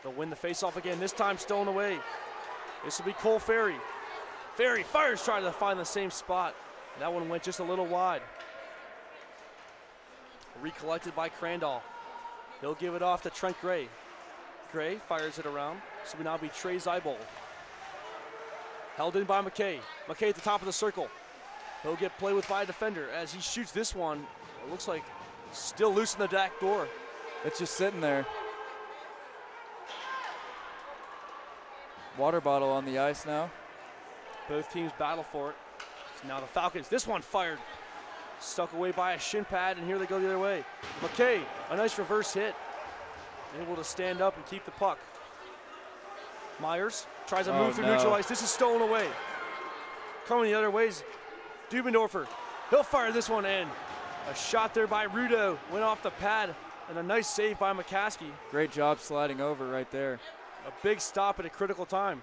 A: They'll win the faceoff again, this time stolen away. This will be Cole Ferry. Ferry fires, trying to find the same spot. That one went just a little wide. Recollected by Crandall. He'll give it off to Trent Gray. Gray fires it around. This will now be Trey Zeibold. Held in by McKay. McKay at the top of the circle. He'll get play with by a defender as he shoots this one. It looks like still loose in the back door.
B: It's just sitting there. Water bottle on the ice now.
A: Both teams battle for it. So now the Falcons, this one fired. Stuck away by a shin pad, and here they go the other way. McKay, a nice reverse hit. Able to stand up and keep the puck. Myers tries to move through neutral ice. This is stolen away. Coming the other ways, Dubendorfer. He'll fire this one in. A shot there by Rudo. Went off the pad, and a nice save by McCaskey.
B: Great job sliding over right there.
A: A big stop at a critical time.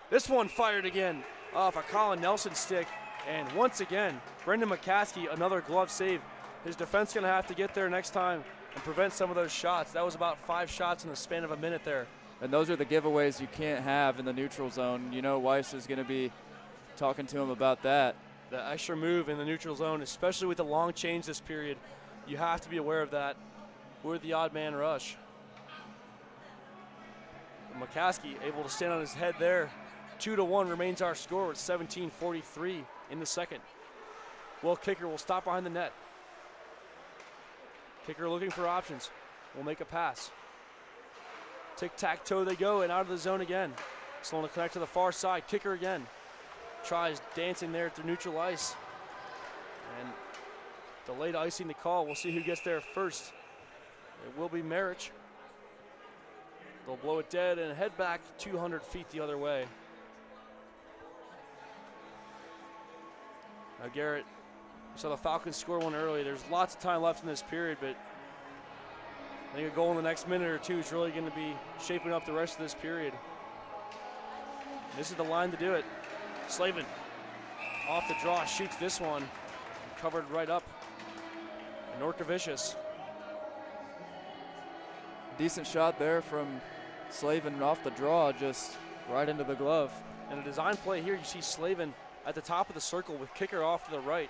A: This one fired again off a Colin Nelson stick. And once again, Brendan McCaskey, another glove save. His defense going to have to get there next time and prevent some of those shots. That was about 5 shots in the span of a minute there.
B: And those are the giveaways you can't have in the neutral zone. You know Weiss is going to be talking to him about that.
A: The extra move in the neutral zone, especially with the long change this period, you have to be aware of that. We're the odd man rush. McCaskey able to stand on his head there. 2-1 remains our score. It's 17:43 in the second. Will kicker will stop behind the net. Kicker looking for options. Will make a pass. Tic-tac-toe they go and out of the zone again. Sloan to connect to the far side. Kicker again. Tries dancing there through neutral ice. And delayed icing the call. We'll see who gets there first. It will be Marich. They'll blow it dead and head back 200 feet the other way. Now Garrett, we saw the Falcons score one early. There's lots of time left in this period, but I think a goal in the next minute or two is really going to be shaping up the rest of this period. This is the line to do it. Slavin off the draw, shoots this one. Covered right up. Norkovicius.
B: Decent shot there from Slavin off the draw, just right into the glove.
A: And a design play here, you see Slavin at the top of the circle with kicker off to the right.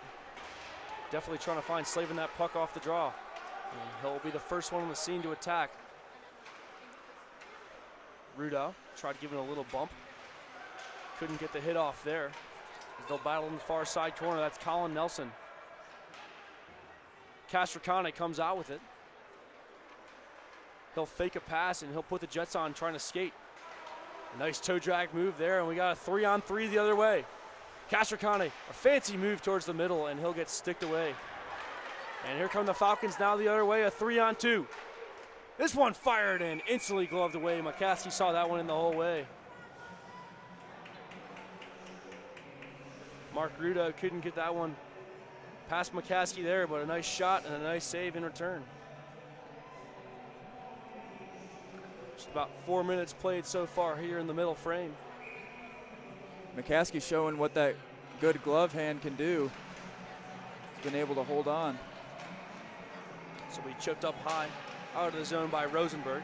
A: Definitely trying to find Slavin that puck off the draw. And he'll be the first one on the scene to attack. Ruda tried giving a little bump. Couldn't get the hit off there. As they'll battle in the far side corner, that's Colin Nelson. Castricane comes out with it. He'll fake a pass and he'll put the Jets on trying to skate. A nice toe drag move there, and we got a 3-on-3 the other way. Castricane, a fancy move towards the middle, and he'll get sticked away. And here come the Falcons now the other way, a 3-on-2. This one fired and instantly gloved away. McCaskey saw that one in the whole way. Mark Ruda couldn't get that one past McCaskey there, but a nice shot and a nice save in return. Just about 4 minutes played so far here in the middle frame.
B: McCaskey showing what that good glove hand can do. He's been able to hold on.
A: So we chipped up high out of the zone by Rosenberg.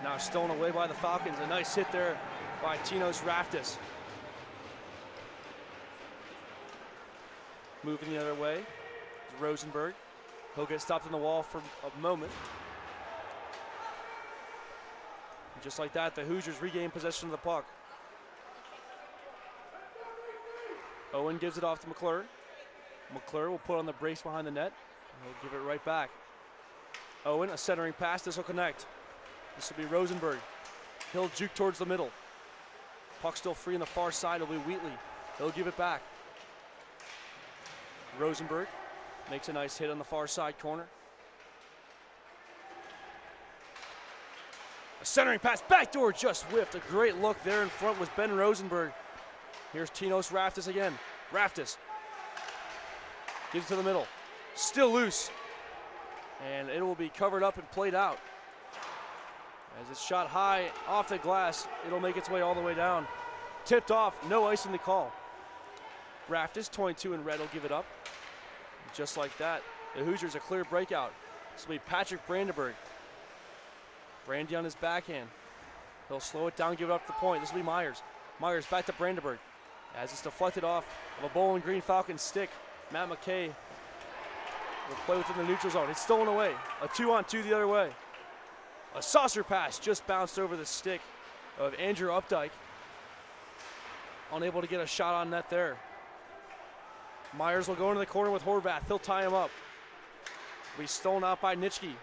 A: Now stolen away by the Falcons. A nice hit there by Tinos Raftis. Moving the other way is Rosenberg. He'll get stopped in the wall for a moment. And just like that, the Hoosiers regain possession of the puck. Owen gives it off to McClure. McClure will put on the brace behind the net. And he'll give it right back. Owen, a centering pass. This will connect. This will be Rosenberg. He'll juke towards the middle. Puck still free on the far side. It'll be Wheatley. He'll give it back. Rosenberg makes a nice hit on the far side corner. A centering pass, backdoor just whiffed. A great look there in front was Ben Rosenberg. Here's Tinos Raftis again. Raftis gives it to the middle. Still loose. And it will be covered up and played out. As it's shot high off the glass, it'll make its way all the way down. Tipped off, no ice in the call. Raftis, 22 in red, will give it up. Just like that, the Hoosiers a clear breakout. This will be Patrick Brandenburg. Brandy on his backhand. He'll slow it down, give it up to the point. This will be Myers. Myers back to Brandenburg. As it's deflected off of a Bowling Green Falcons stick, Matt McKay will play within the neutral zone. It's stolen away. A 2-on-2 the other way. A saucer pass just bounced over the stick of Andrew Updike. Unable to get a shot on net there. Myers will go into the corner with Horvath. He'll tie him up. Will be stolen out by Nitschke.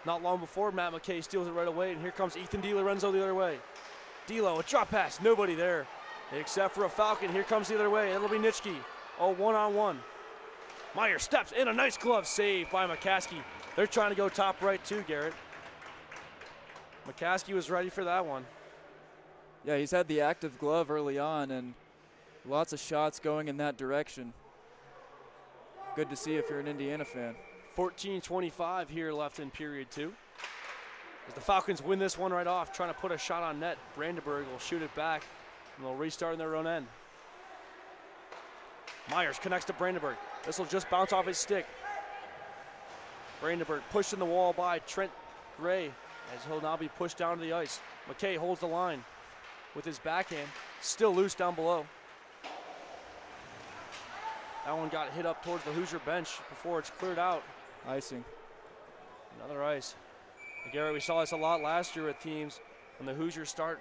A: Not long before, Matt McKay steals it right away, and here comes Ethan DiLorenzo the other way. D'Lo, a drop pass, nobody there. Except for a Falcon, here comes the other way. It'll be Nitschke, oh, one-on-one. Myers steps in, a nice glove save by McCaskey. They're trying to go top right too, Garrett. McCaskey was ready for that one.
B: Yeah, he's had the active glove early on, and lots of shots going in that direction. Good to see if you're an Indiana fan.
A: 14:25 here left in period two. As the Falcons win this one right off, trying to put a shot on net, Brandenburg will shoot it back, and they'll restart in their own end. Myers connects to Brandenburg. This will just bounce off his stick. Brandenburg pushed in the wall by Trent Gray, as he'll now be pushed down to the ice. McKay holds the line with his backhand, still loose down below. That one got hit up towards the Hoosier bench before it's cleared out.
B: Icing.
A: Another ice. Garrett, we saw this a lot last year with teams. When the Hoosiers start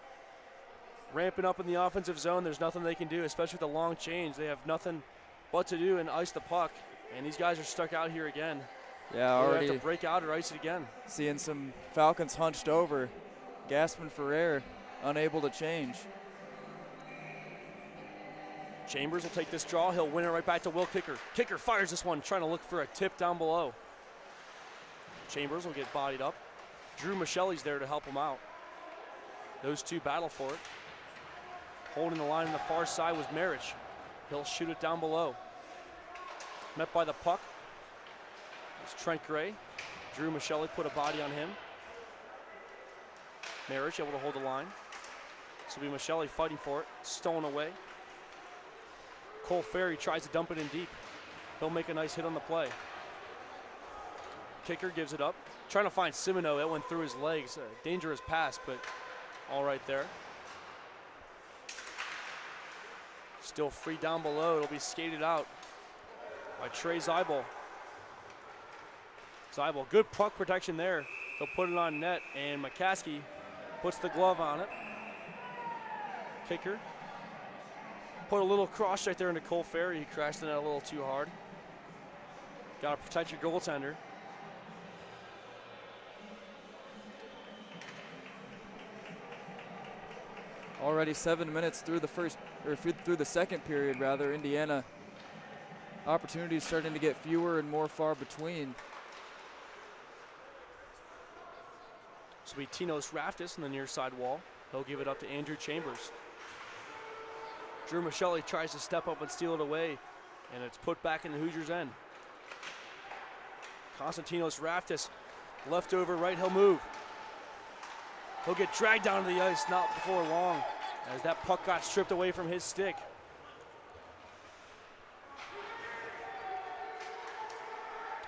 A: ramping up in the offensive zone, there's nothing they can do, especially with the long change. They have nothing but to do and ice the puck. And these guys are stuck out here again.
B: Yeah,
A: they
B: already
A: have to break out or ice it again.
B: Seeing some Falcons hunched over, gasping for air, unable to change.
A: Chambers will take this draw. He'll win it right back to Will Kicker. Kicker fires this one, trying to look for a tip down below. Chambers will get bodied up. Drew Michelle's there to help him out. Those two battle for it. Holding the line on the far side was Marich. He'll shoot it down below. Met by the puck. It's Trent Gray. Drew Michelle put a body on him. Marich able to hold the line. This will be Michelle fighting for it. Stolen away. Cole Ferry tries to dump it in deep. He'll make a nice hit on the play. Kicker gives it up. Trying to find Simino. That went through his legs. Dangerous pass, but all right there. Still free down below. It'll be skated out by Trey Zeibel. Zeibel, good puck protection there. He'll put it on net, and McCaskey puts the glove on it. Kicker. Put a little cross right there into Cole Ferry. He crashed in that a little too hard. Got to protect your goaltender.
B: Already 7 minutes through the through the second period, rather. Indiana opportunities starting to get fewer and more far between.
A: This will be Tinos Raftis in the near side wall. He'll give it up to Andrew Chambers. Drew Michelle tries to step up and steal it away, and it's put back in the Hoosiers' end. Konstantinos Raftis, left over right, he'll move. He'll get dragged down to the ice not before long as that puck got stripped away from his stick.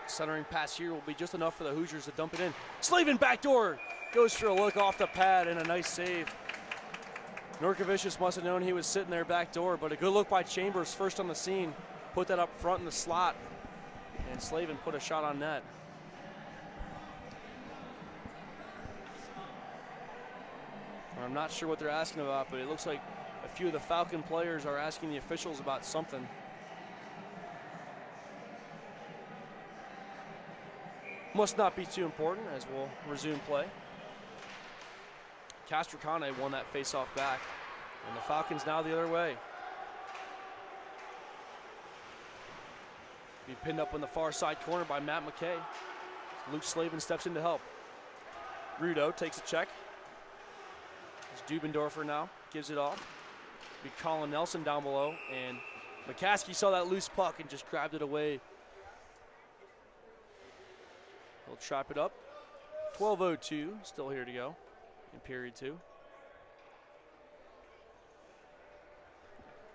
A: Centering pass here will be just enough for the Hoosiers to dump it in. Slavin backdoor goes for a look off the pad and a nice save. Nurkovicius must have known he was sitting there backdoor, but a good look by Chambers first on the scene. Put that up front in the slot, and Slavin put a shot on net. I'm not sure what they're asking about, but it looks like a few of the Falcon players are asking the officials about something. Must not be too important as we'll resume play. Castricane won that face-off back, and the Falcons now the other way. Be pinned up in the far side corner by Matt McKay. Luke Slavin steps in to help. Rudo takes a check. It's Dubendorfer now, gives it off. Be Colin Nelson down below, and McCaskey saw that loose puck and just grabbed it away. He'll trap it up. 12:02, still here to go in period 2.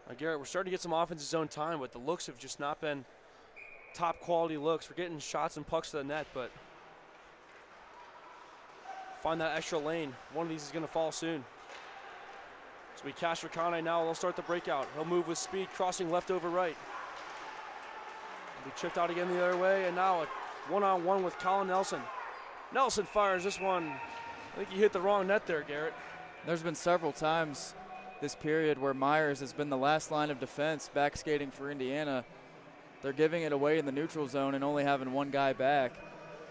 A: Now, Garrett, we're starting to get some offensive zone time, but the looks have just not been top quality looks. We're getting shots and pucks to the net, but find that extra lane. One of these is going to fall soon. So we Castricane now. They'll start the breakout. He'll move with speed, crossing left over right. He'll be chipped out again the other way, and now a one-on-one with Colin Nelson. Nelson fires this one. I think he hit the wrong net there, Garrett.
B: There's been several times this period where Myers has been the last line of defense back skating for Indiana. They're giving it away in the neutral zone and only having one guy back.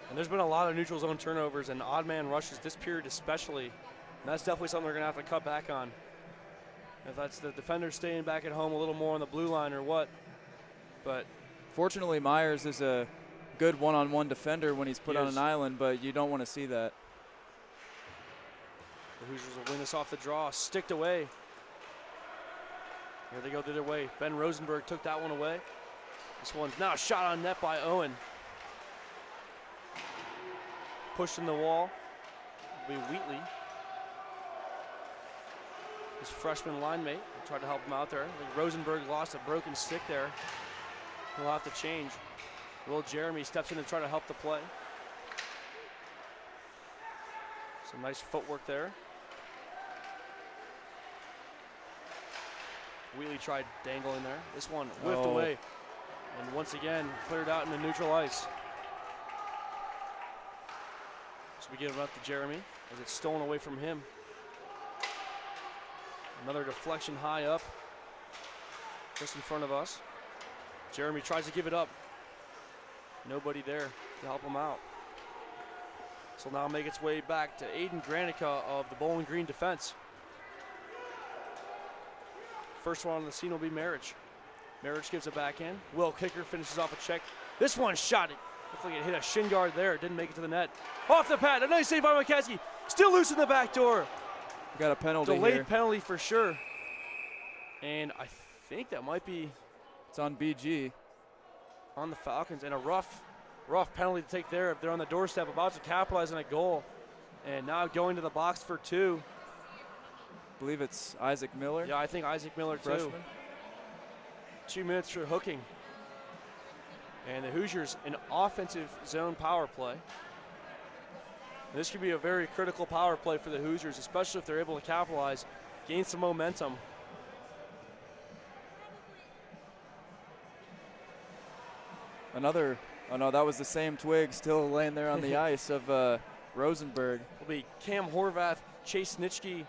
A: And there's been a lot of neutral zone turnovers and odd man rushes this period especially. And that's definitely something they're going to have to cut back on. If that's the defender staying back at home a little more on the blue line or what. But
B: fortunately, Myers is a good one-on-one defender when he's put on an island, but you don't want to see that.
A: The Hoosiers will win this off the draw, sticked away. Here they go the other way. Ben Rosenberg took that one away. This one's now shot on net by Owen. Pushed in the wall. It'll be Wheatley. His freshman line mate tried to help him out there. I think Rosenberg lost a broken stick there. He'll have to change. Will Jeremy steps in to try to help the play. Some nice footwork there. Wheatley tried dangling there. This one whiffed away. And once again, cleared out in the neutral ice. This We give it up to Jeremy as it's stolen away from him. Another deflection high up, just in front of us. Jeremy tries to give it up. Nobody there to help him out. So now make its way back to Aiden Granica of the Bowling Green defense. First one on the scene will be Marriage. Marriage gives it back in. Will Kicker finishes off a check. This one shot it. Looked like it hit a shin guard there. Didn't make it to the net. Off the pad. A nice save by McKeskey. Still loose in the back door.
B: Got a penalty
A: Delayed
B: here.
A: penalty for sure. And I think that might be.
B: It's on BG.
A: On the Falcons. And a rough penalty to take there if they're on the doorstep about to capitalize on a goal. And now going to the box for two.
B: I believe it's Isaac Miller.
A: Yeah, I think Isaac Miller
B: freshman.
A: too. 2 minutes for hooking. And the Hoosiers an offensive zone power play. This could be a very critical power play for the Hoosiers, especially if they're able to capitalize, gain some momentum.
B: Another, oh no, that was the same twig still laying there on the ice of Rosenberg.
A: Will be Cam Horvath, Chase Nitschke,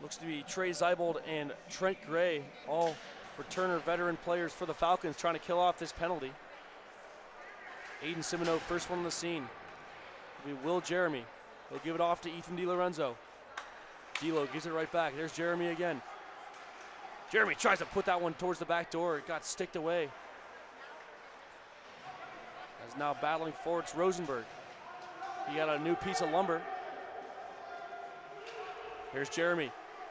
A: looks to be Trey Zeibold and Trent Gray, all returner veteran players for the Falcons trying to kill off this penalty. Aiden Simino, first one on the scene. Will be Will Jeremy. He'll give it off to Ethan DiLorenzo. D'Lo gives it right back. There's Jeremy again. Jeremy tries to put that one towards the back door. It got sticked away. As now battling for it's Rosenberg. He got a new piece of lumber. Here's Jeremy.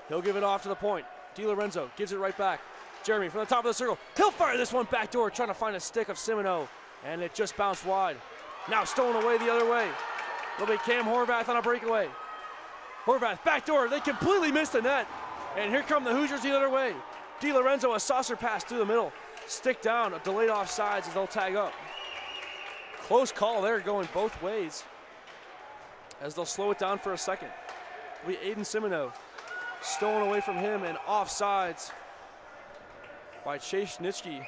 A: He'll give it off to the point. DiLorenzo gives it right back. Jeremy from the top of the circle. He'll fire this one back door, trying to find a stick of Simino. And it just bounced wide. Now stolen away the other way. It'll be Cam Horvath on a breakaway. Horvath, back door. They completely missed the net. And here come the Hoosiers the other way. DiLorenzo, a saucer pass through the middle. Stick down, a delayed offsides as they'll tag up. Close call there going both ways. As they'll slow it down for a second. It'll be Aiden Simino. Stolen away from him and offsides by Chase Nitschke.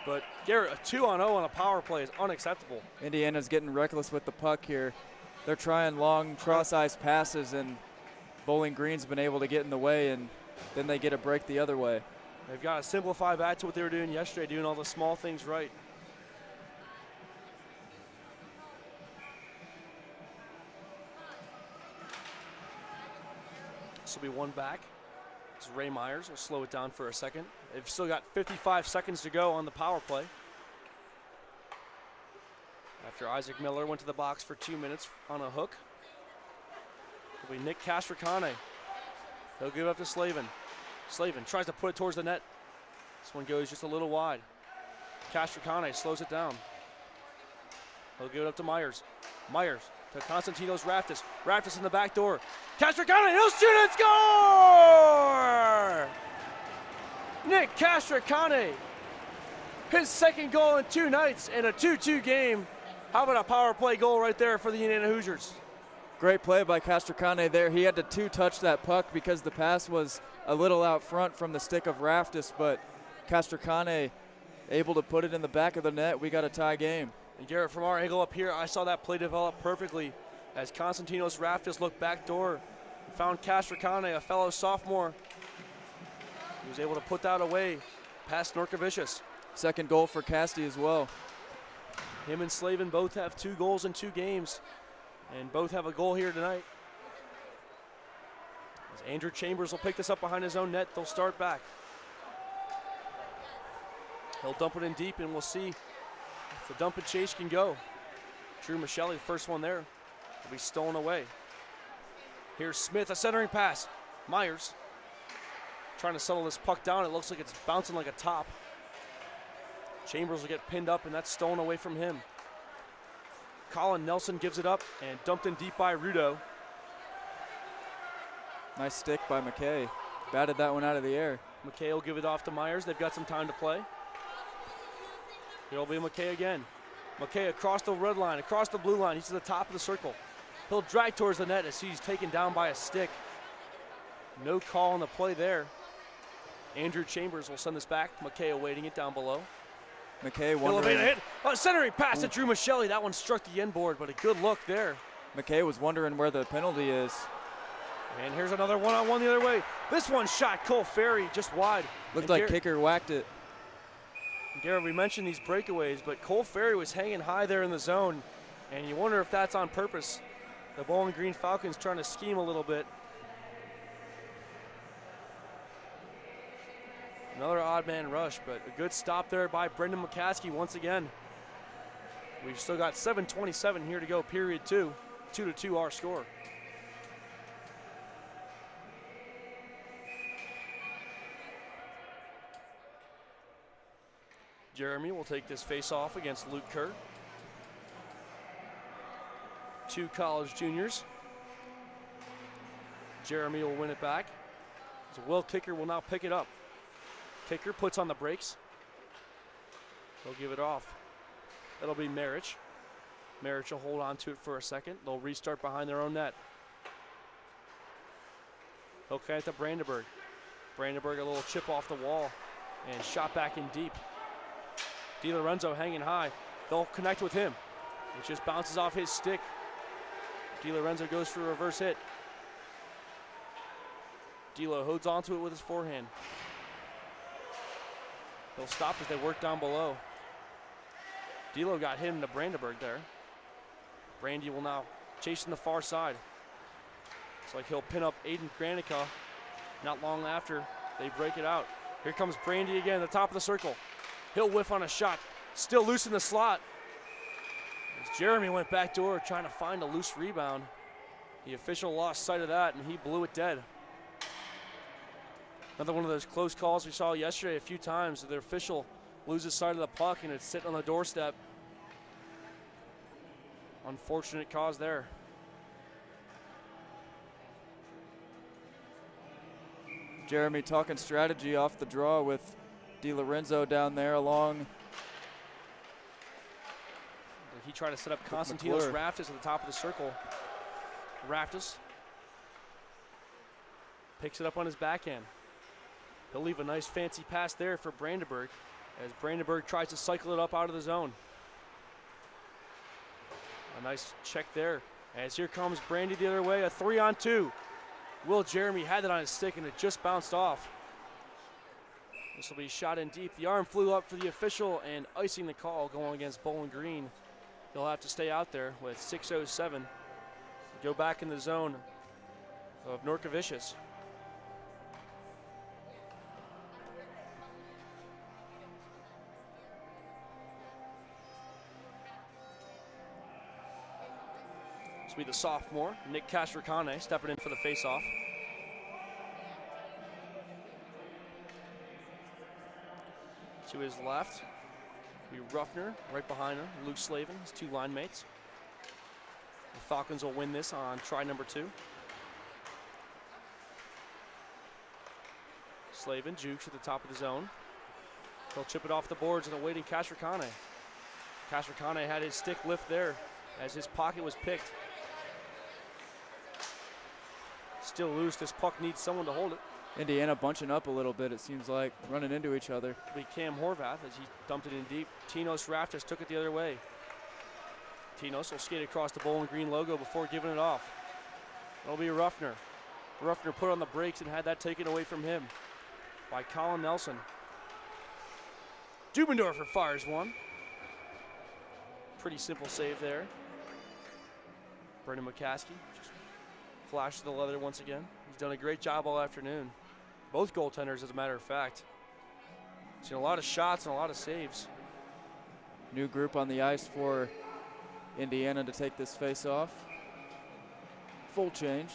A: But Garrett, a 2-on-0 on a power play is unacceptable.
B: Indiana's getting reckless with the puck here. They're trying long cross-ice passes, and Bowling Green's been able to get in the way, and then they get a break the other way.
A: They've got to simplify back to what they were doing yesterday, doing all the small things right. This will be one back. This is Ray Myers. We'll slow it down for a second. They've still got 55 seconds to go on the power play. After Isaac Miller went to the box for 2 minutes on a hook. It'll be Nick Castricane. He'll give it up to Slavin. Slavin tries to put it towards the net. This one goes just a little wide. Castricane slows it down. He'll give it up to Myers. Myers to Konstantinos Raftis. Raftis in the back door. Castricane, he'll shoot and score! Nick Castricane, his second goal in 2 nights in a 2-2 game. How about a power play goal right there for the Indiana Hoosiers?
B: Great play by Castricane there. He had to two-touch that puck because the pass was a little out front from the stick of Raftis, but Castricane able to put it in the back of the net. We got a tie game.
A: And Garrett, from our angle up here, I saw that play develop perfectly as Konstantinos Raftis looked back door and found Castricane, a fellow sophomore. He was able to put that away past Norkovicius.
B: Second goal for Casti as well.
A: Him and Slavin both have 2 goals in 2 games, and both have a goal here tonight. As Andrew Chambers will pick this up behind his own net, they'll start back. He'll dump it in deep, and we'll see if the dump and chase can go. Drew Michelli, the first one there, will be stolen away. Here's Smith, a centering pass. Myers trying to settle this puck down. It looks like it's bouncing like a top. Chambers will get pinned up, and that's stolen away from him. Colin Nelson gives it up and dumped in deep by Rudo.
B: Nice stick by McKay. Batted that one out of the air.
A: McKay will give it off to Myers. They've got some time to play. Here'll be McKay again. McKay across the red line, across the blue line. He's to the top of the circle. He'll drag towards the net as he's taken down by a stick. No call on the play there. Andrew Chambers will send this back. McKay awaiting it down below.
B: McKay
A: Elevate a hit. A centering pass to Drew Michelli. That one struck the end board, but a good look there
B: McKay was wondering where the penalty is.
A: And here's another one-on-one the other way. This one shot Cole Ferry just wide.
B: Looked like kicker whacked it.
A: Garrett, we mentioned these breakaways, but Cole Ferry was hanging high there in the zone, and you wonder if that's on purpose. The Bowling Green Falcons trying to scheme a little bit. Another odd man rush, but a good stop there by Brendan McCaskey once again. We've still got 7:27 here to go, period 2. 2-2 our score. Jeremy will take this face-off against Luke Kerr. 2 college juniors. Jeremy will win it back. So Will Kicker will now pick it up. Kicker puts on the brakes. They'll give it off. That'll be Marich. Marich will hold on to it for a second. They'll restart behind their own net. Okay, at the Brandenburg. Brandenburg a little chip off the wall and shot back in deep. DiLorenzo hanging high. They'll connect with him. It just bounces off his stick. DiLorenzo goes for a reverse hit. D'Lo holds onto it with his forehand. They'll stop as they work down below. D'Lo got hit into Brandenburg there. Brandy will now chase in the far side. It's like he'll pin up Aiden Granica not long after they break it out. Here comes Brandy again at the top of the circle. He'll whiff on a shot. Still loose in the slot. As Jeremy went back door trying to find a loose rebound. The official lost sight of that and he blew it dead. Another one of those close calls we saw yesterday a few times. The official loses sight of the puck and it's sitting on the doorstep. Unfortunate cause there.
B: Jeremy talking strategy off the draw with DiLorenzo down there along.
A: He tried to set up Constantinos Raftis at the top of the circle. Raftis picks it up on his backhand. He'll leave a nice fancy pass there for Brandenburg as Brandenburg tries to cycle it up out of the zone. A nice check there as here comes Brandy the other way, a 3-on-2. Will Jeremy had it on his stick and it just bounced off. This will be shot in deep. The arm flew up for the official and icing the call going against Bowling Green. They'll have to stay out there with 6:07. Go back in the zone of Norkovicius. This will be the sophomore, Nick Castricane, stepping in for the face-off. To his left, will be Ruffner, right behind him, Luke Slavin, his 2 line mates. The Falcons will win this on try number 2. Slavin jukes at the top of the zone. He'll chip it off the boards and awaiting Castricane. Castricane had his stick lift there as his pocket was picked. Still loose, this puck needs someone to hold it.
B: Indiana bunching up a little bit, it seems like, running into each other.
A: It'll be Cam Horvath as he dumped it in deep. Tinos Raftis took it the other way. Tinos will skate across the Bowling Green logo before giving it off. It'll be Ruffner. Ruffner put on the brakes and had that taken away from him by Colin Nelson. Dubendorfer fires one. Pretty simple save there. Brendan McCaskey just flashes the leather once again. He's done a great job all afternoon. Both goaltenders, as a matter of fact. Seen a lot of shots and a lot of saves.
B: New group on the ice for Indiana to take this face off. Full change.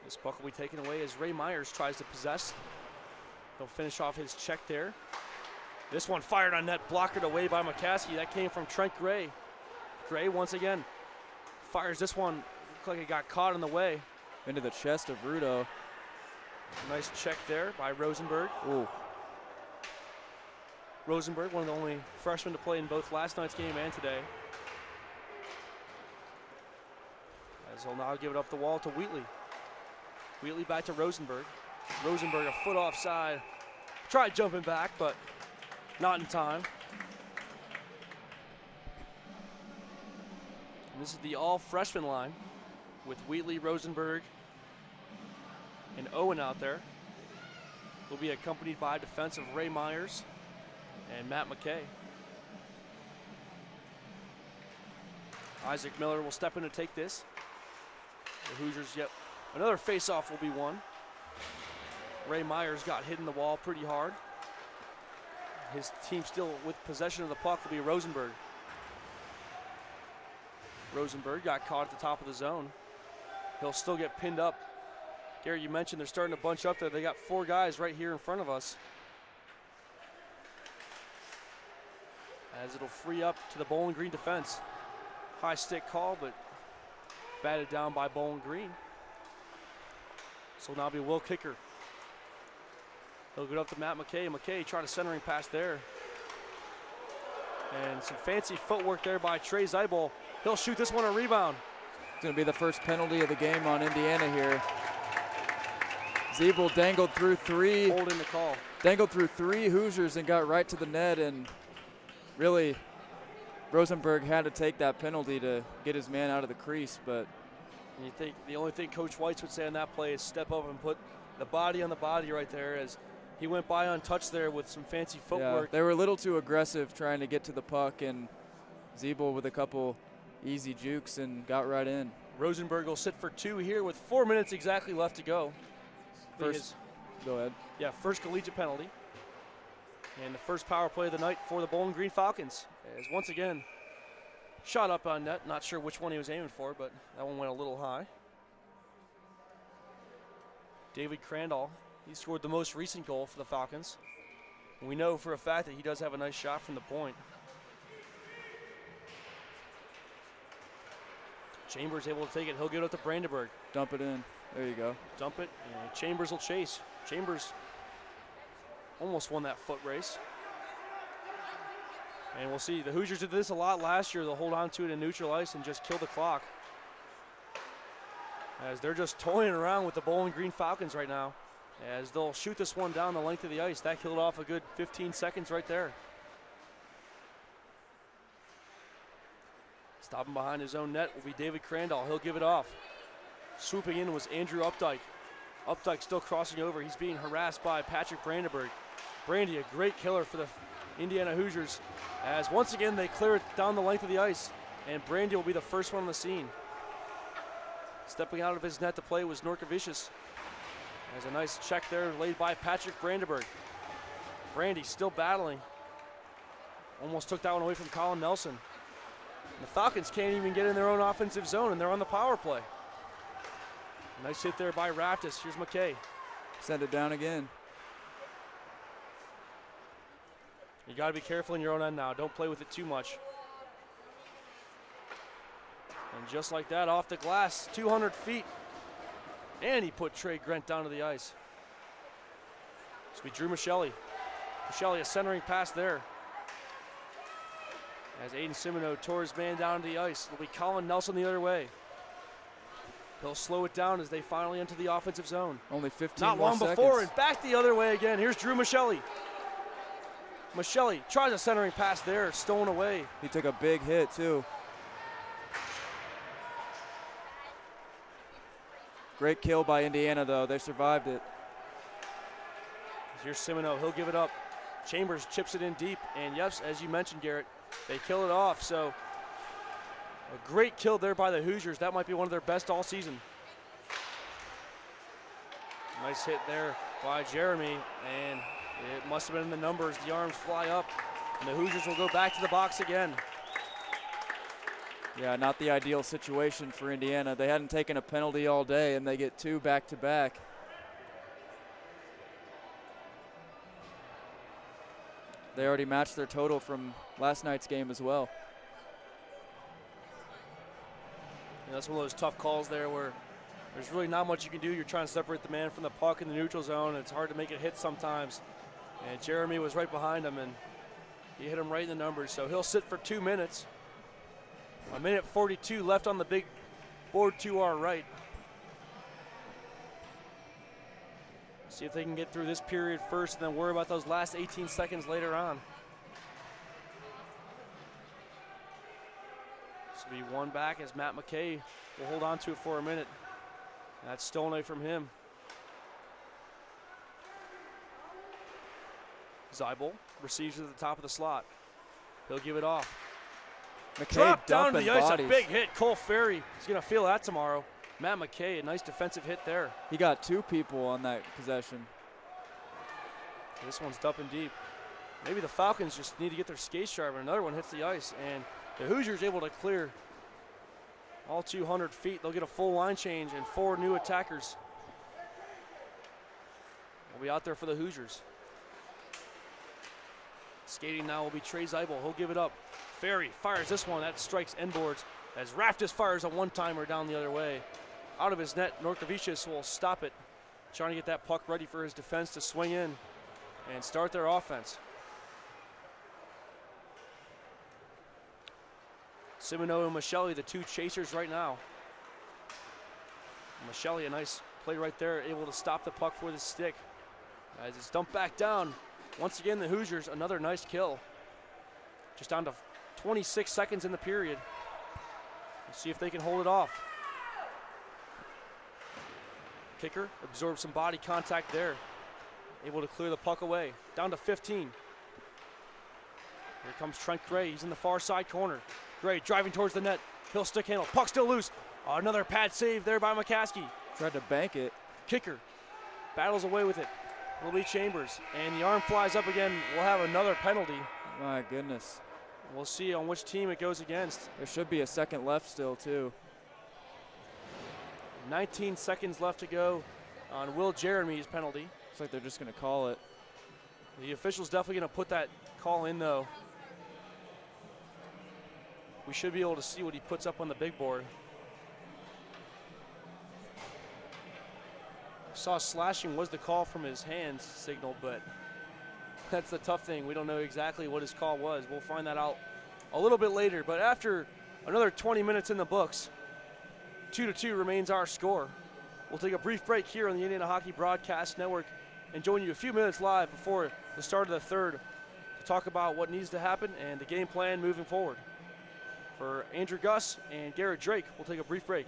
A: This puck will be taken away as Ray Myers tries to possess. He'll finish off his check there. This one fired on net, blockered away by McCaskey. That came from Trent Gray. Gray once again fires this one. Looked like it got caught in the way.
B: Into the chest of Rudo.
A: Nice check there by Rosenberg.
B: Ooh.
A: Rosenberg, one of the only freshmen to play in both last night's game and today. As he'll now give it up the wall to Wheatley. Wheatley back to Rosenberg. Rosenberg a foot offside. Tried jumping back, but not in time. This is the all-freshman line with Wheatley, Rosenberg, and Owen out there. Will be accompanied by defensive Ray Myers and Matt McKay. Isaac Miller will step in to take this. The Hoosiers, yet another face-off will be won. Ray Myers got hit in the wall pretty hard. His team still with possession of the puck will be Rosenberg. Rosenberg got caught at the top of the zone. He'll still get pinned up. Garrett, you mentioned they're starting to bunch up there. They got 4 guys right here in front of us. As it'll free up to the Bowling Green defense. High stick call, but batted down by Bowling Green. So now be Will Kicker. He'll get up to Matt McKay. McKay tried a centering pass there. And some fancy footwork there by Trey Zeibel. He'll shoot this one a rebound.
B: It's going to be the first penalty of the game on Indiana here. Zeibel dangled through 3.
A: Holding the call.
B: Dangled through 3 Hoosiers and got right to the net, and really Rosenberg had to take that penalty to get his man out of the crease. But
A: you think the only thing Coach Whites would say on that play is step up and put the body on the body right there, as he went by untouched there with some fancy footwork.
B: Yeah, they were a little too aggressive trying to get to the puck, and Zeibel with a couple easy jukes and got right in.
A: Rosenberg will sit for 2 here with 4 minutes exactly left to go.
B: Go ahead.
A: Yeah, first collegiate penalty. And the first power play of the night for the Bowling Green Falcons. As once again, shot up on net. Not sure which one he was aiming for, but that one went a little high. David Crandall, he scored the most recent goal for the Falcons. And we know for a fact that he does have a nice shot from the point. Chambers able to take it. He'll get it up to Brandenburg.
B: Dump it in. There you go.
A: Dump it, and Chambers will chase. Chambers almost won that foot race. And we'll see. The Hoosiers did this a lot last year. They'll hold on to it in neutral ice and just kill the clock. As they're just toying around with the Bowling Green Falcons right now. As they'll shoot this one down the length of the ice. That killed off a good 15 seconds right there. Stopping behind his own net will be David Crandall. He'll give it off. Swooping in was Andrew Updike. Updike still crossing over. He's being harassed by Patrick Brandenburg. Brandy, a great killer for the Indiana Hoosiers, as once again they clear it down the length of the ice, and Brandy will be the first one on the scene. Stepping out of his net to play was Norkovicius. There's a nice check there laid by Patrick Brandenburg. Brandy still battling. Almost took that one away from Colin Nelson. And the Falcons can't even get in their own offensive zone, and they're on the power play. Nice hit there by Raftis. Here's McKay.
B: Send it down again.
A: You got to be careful in your own end now. Don't play with it too much. And just like that, off the glass, 200 feet. And he put Trey Grant down to the ice. So we drew Michelli. Michelli, a centering pass there. As Aiden Simoneau tore his man down to the ice. It'll be Colin Nelson the other way. He'll slow it down as they finally enter the offensive zone.
B: Only 15
A: Not
B: more
A: long
B: seconds.
A: before, and back the other way again. Here's Drew Michelli. Michelli tries a centering pass there, stolen away.
B: He took a big hit too. Great kill by Indiana though, they survived it.
A: Here's Simoneau, he'll give it up. Chambers chips it in deep, and yes, as you mentioned, Garrett, they kill it off, so a great kill there by the Hoosiers. That might be one of their best all season. Nice hit there by Jeremy, and it must have been in the numbers. The arms fly up, and the Hoosiers will go back to the box again.
B: Yeah, not the ideal situation for Indiana. They hadn't taken a penalty all day, and they get 2 back-to-back. They already matched their total from last night's game as well.
A: Yeah, that's one of those tough calls there where there's really not much you can do. You're trying to separate the man from the puck in the neutral zone. It's hard to make it hit sometimes. And Jeremy was right behind him, and he hit him right in the numbers. So he'll sit for 2 minutes. 1:42 left on the big board to our right. See if they can get through this period first and then worry about those last 18 seconds later on. This will be one back as Matt McKay will hold on to it for a minute. That's stolen away from him. Zeibel receives at the top of the slot. He'll give it off.
B: McKay
A: Drop down to
B: dumping
A: the ice,
B: bodies.
A: a big hit. Cole Ferry is going to feel that tomorrow. Matt McKay, a nice defensive hit there.
B: He got 2 people on that possession.
A: This one's dumping deep. Maybe the Falcons just need to get their skates sharp, and another one hits the ice, and the Hoosiers able to clear all 200 feet. They'll get a full line change and 4 new attackers will be out there for the Hoosiers. Skating now will be Trey Zeibel. He'll give it up. Ferry fires this one. That strikes end boards as Raftis fires a one-timer down the other way. Out of his net, Norkovicius will stop it, trying to get that puck ready for his defense to swing in and start their offense. Simoneau and Michelli, the 2 chasers right now. Michelli, a nice play right there, able to stop the puck with his stick. As it's dumped back down, once again the Hoosiers, another nice kill. Just down to 26 seconds in the period. Let's see if they can hold it off. Kicker absorbs some body contact there. Able to clear the puck away. Down to 15. Here comes Trent Gray. He's in the far side corner. Gray driving towards the net. He'll stick handle. Puck still loose. Another pad save there by McCaskey.
B: Tried to bank it.
A: Kicker battles away with it. It'll be Chambers. And the arm flies up again. We'll have another penalty.
B: My goodness.
A: We'll see on which team it goes against.
B: There should be a second left still, too.
A: 19 seconds left to go on Will Jeremy's penalty.
B: Looks like they're just going to call it.
A: The official's definitely going to put that call in, though. We should be able to see what he puts up on the big board. Saw slashing was the call from his hands signal, but that's the tough thing. We don't know exactly what his call was. We'll find that out a little bit later. But after another 20 minutes in the books, 2-2 remains our score. We'll take a brief break here on the Indiana Hockey Broadcast Network and join you a few minutes live before the start of the third to talk about what needs to happen and the game plan moving forward. For Andrew Gus and Garrett Drake, we'll take a brief break.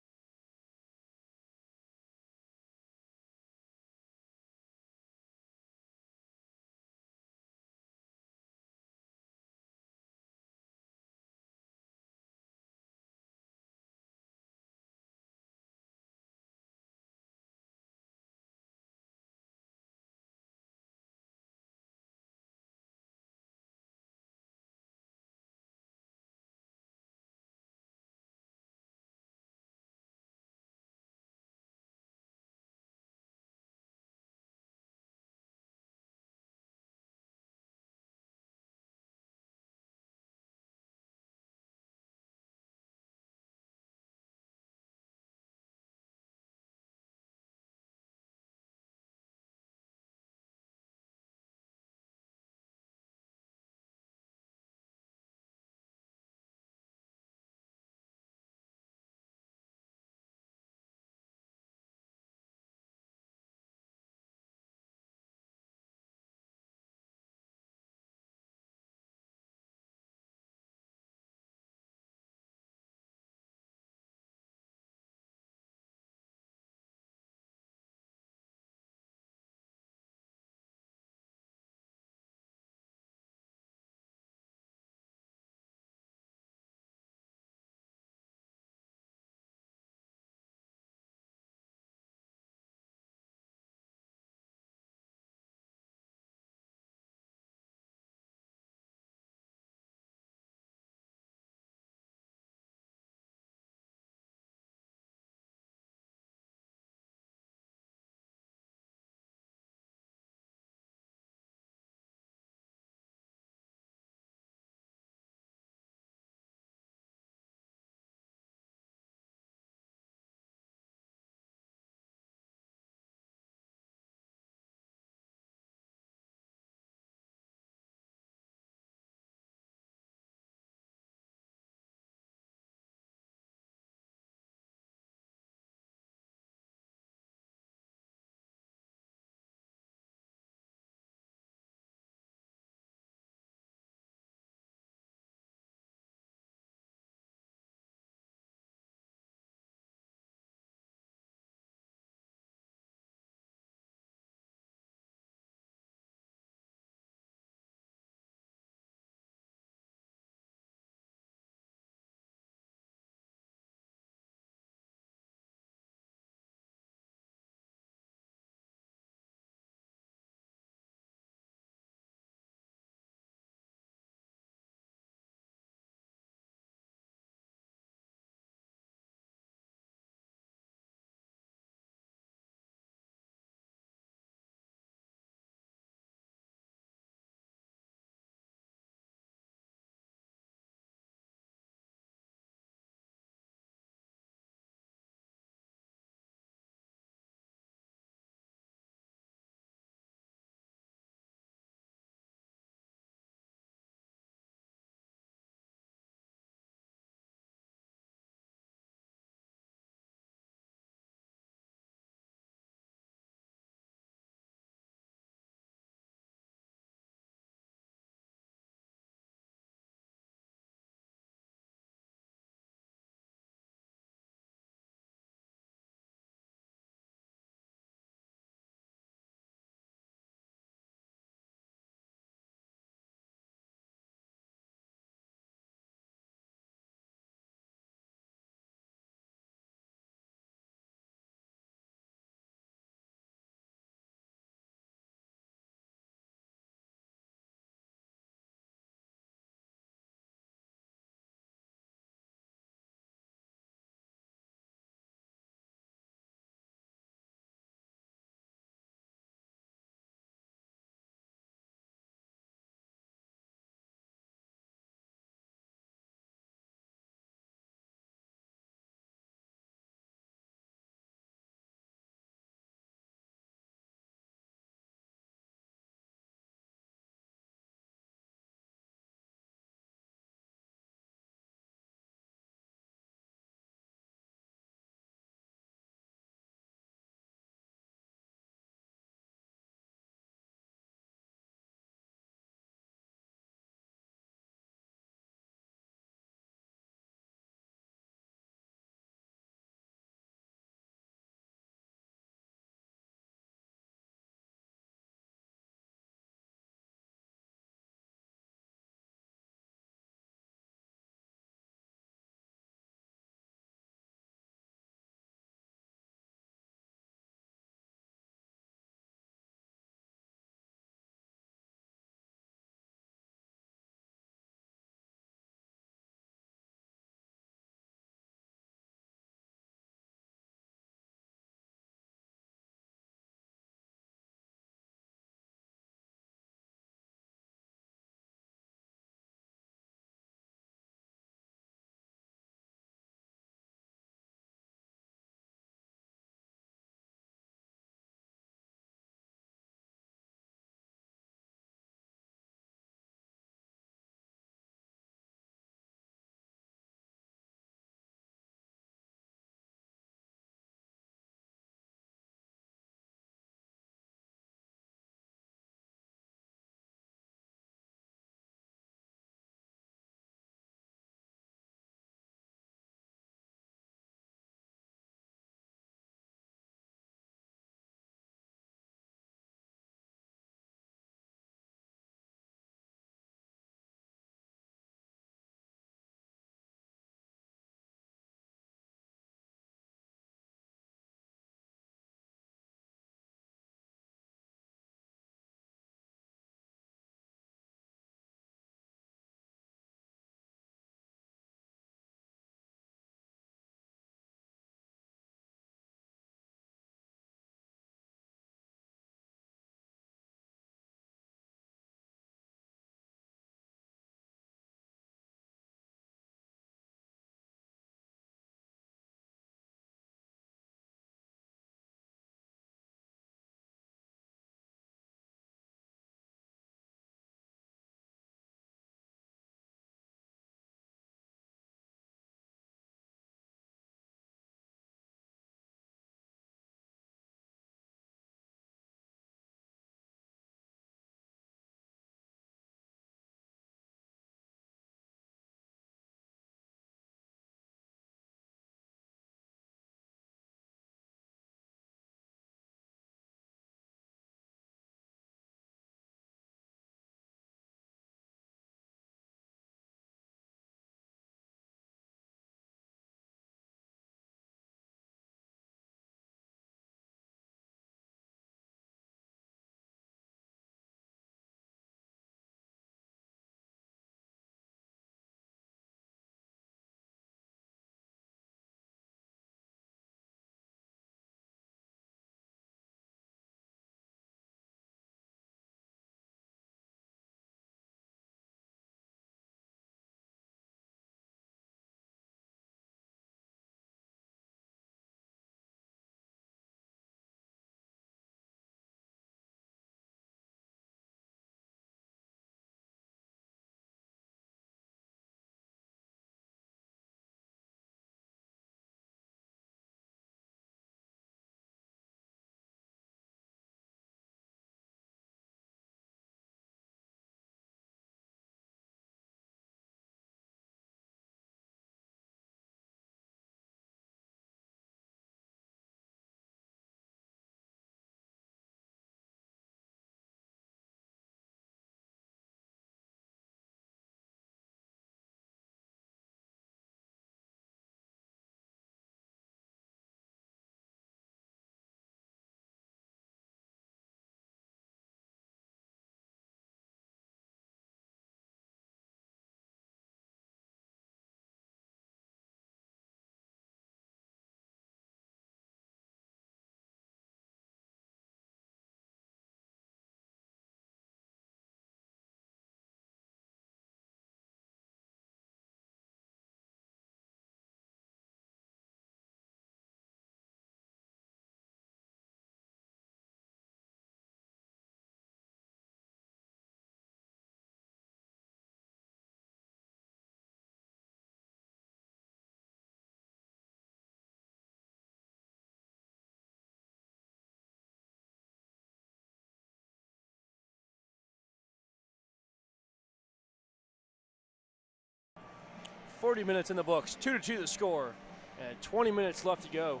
A: 40 minutes in the books, 2-2 the score, and 20 minutes left to go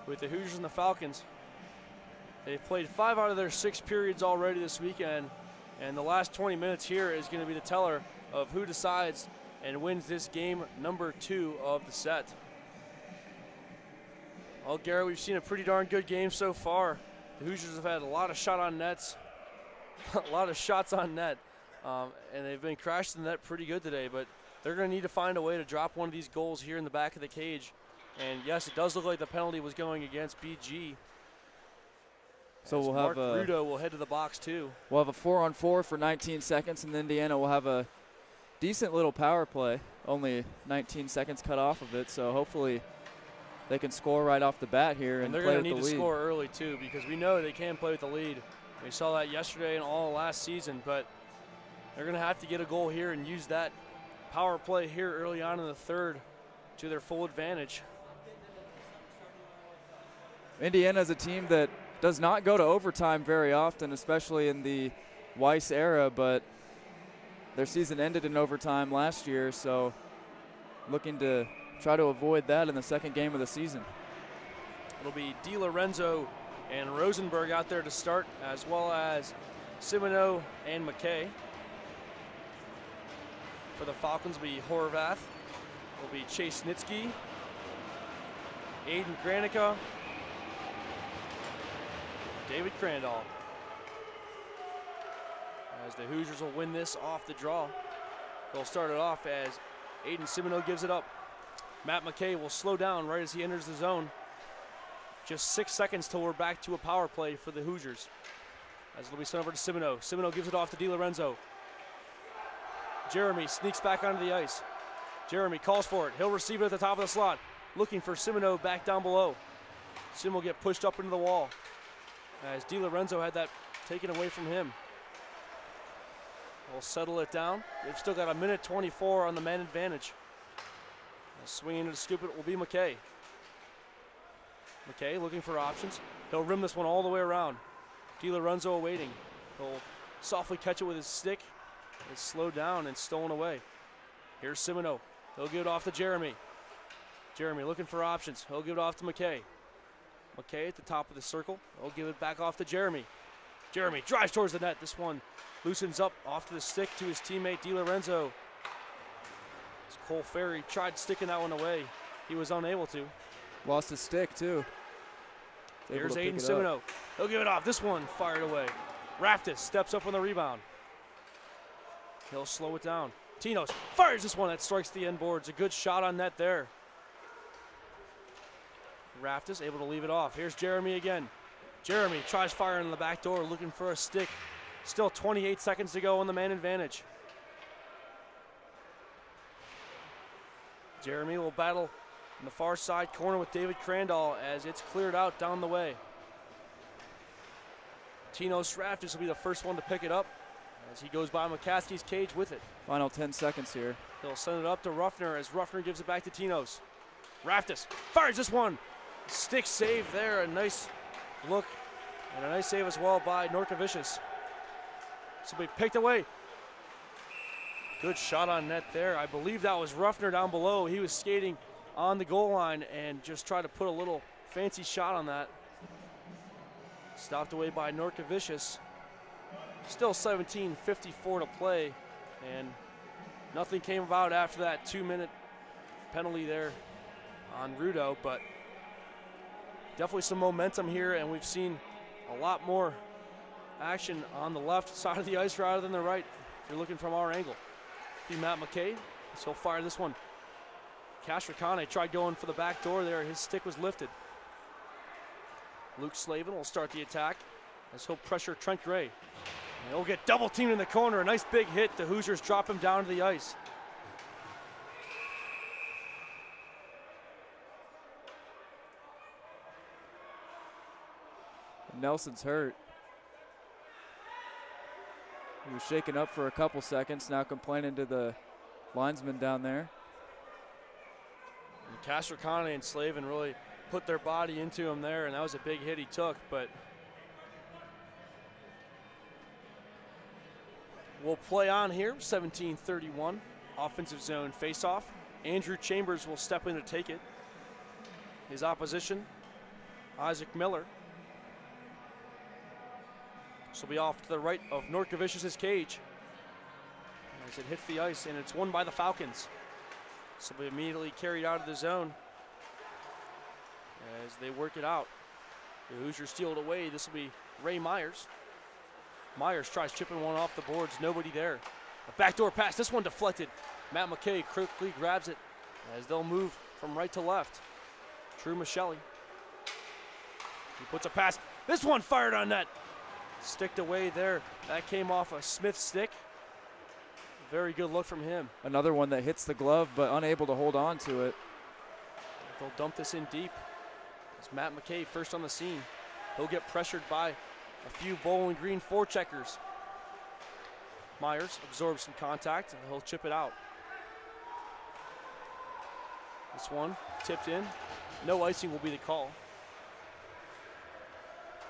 A: with the Hoosiers and the Falcons. They've played 5 out of their 6 periods already this weekend, and the last 20 minutes here is going to be the teller of who decides and wins this game number 2 of the set. Well, Garrett, we've seen a pretty darn good game so far. The Hoosiers have had a lot of shot on nets, a lot of shots on net, and they've been crashing the net pretty good today, but they're going to need to find a way to drop one of these goals here in the back of the cage. And yes, it does look like the penalty was going against BG.
B: So we'll
A: Mark
B: have
A: Rudo will head to the box too.
B: We'll have a 4-on-4 for 19 seconds, and Indiana will have a decent little power play. Only 19 seconds cut off of it, so hopefully they can score right off the bat here and
A: they're
B: play
A: going
B: with
A: to need
B: the
A: to
B: lead.
A: score early too, because we know they can play with the lead. We saw that yesterday and all last season, but they're going to have to get a goal here and use that power play here early on in the third to their full advantage.
B: Indiana is a team that does not go to overtime very often, especially in the Weiss era, but their season ended in overtime last year, so looking to try to avoid that in the second game of the season.
A: It'll be DiLorenzo and Rosenberg out there to start, as well as Simoneau and McKay. For the Falcons will be Horvath. Will be Chase Snitsky, Aiden Granica, David Crandall. As the Hoosiers will win this off the draw. They'll start it off as Aiden Simoneau gives it up. Matt McKay will slow down right as he enters the zone. Just 6 seconds till we're back to a power play for the Hoosiers. As it'll be sent over to Simoneau. Simoneau gives it off to DiLorenzo. Jeremy sneaks back onto the ice. Jeremy calls for it. He'll receive it at the top of the slot. Looking for Simoneau back down below. Sim will get pushed up into the wall as DiLorenzo had that taken away from him. We'll settle it down. They've still got 1:24 on the man advantage. Swinging to scoop it will be McKay. McKay looking for options. He'll rim this one all the way around. DiLorenzo awaiting. He'll softly catch it with his stick. It's slowed down and stolen away. Here's Simoneau. He'll give it off to Jeremy. Jeremy looking for options. He'll give it off to McKay. McKay at the top of the circle. He'll give it back off to Jeremy. Jeremy drives towards the net. This one loosens up off to the stick to his teammate DiLorenzo. As Cole Ferry tried sticking that one away. He was unable to.
B: Lost his stick too.
A: Here's Aiden Simoneau. He'll give it off. This one fired away. Raftis steps up on the rebound. He'll slow it down. Tinos fires this one that strikes the end boards. A good shot on net there. Raftis able to leave it off. Here's Jeremy again. Jeremy tries firing in the back door, looking for a stick. Still 28 seconds to go on the man advantage. Jeremy will battle in the far side corner with David Crandall as it's cleared out down the way. Tinos Raftis will be the first one to pick it up as he goes by McCaskey's cage with it.
B: Final 10 seconds here.
A: He'll send it up to Ruffner as Ruffner gives it back to Tinos. Raftis fires this one. Stick save there, a nice look and a nice save as well by Norkavicius. So we picked away. Good shot on net there. I believe that was Ruffner down below. He was skating on the goal line and just tried to put a little fancy shot on that. Stopped away by Norkavicius. Still 17:54 to play, and nothing came about after that 2-minute penalty there on Rudo, but definitely some momentum here, and we've seen a lot more action on the left side of the ice rather than the right if you're looking from our angle. Be Matt McKay, so he'll fire this one. Kashrakane tried going for the back door there. His stick was lifted. Luke Slavin will start the attack as he'll pressure Trent Gray. And he'll get double teamed in the corner. A nice big hit. The Hoosiers drop him down to the ice.
B: Nelson's hurt. He was shaken up for a couple seconds, now complaining to the linesman down there.
A: And Kashrakane and Slavin really put their body into him there, and that was a big hit he took, but we'll play on here. 17:31, offensive zone faceoff. Andrew Chambers will step in to take it. His opposition, Isaac Miller. This will be off to the right of Norkovicius' cage. As it hits the ice, and it's won by the Falcons. This will be immediately carried out of the zone as they work it out. The Hoosiers steal it away. This will be Ray Myers. Myers tries chipping one off the boards. Nobody there. A backdoor pass. This one deflected. Matt McKay quickly grabs it as they'll move from right to left. Drew Michelli. He puts a pass. This one fired on net. Sticked away there. That came off a Smith stick. Very good look from him.
B: Another one that hits the glove but unable to hold on to it.
A: They'll dump this in deep. It's Matt McKay first on the scene. He'll get pressured by a few Bowling Green forecheckers. Myers absorbs some contact and he'll chip it out. This one tipped in. No icing will be the call.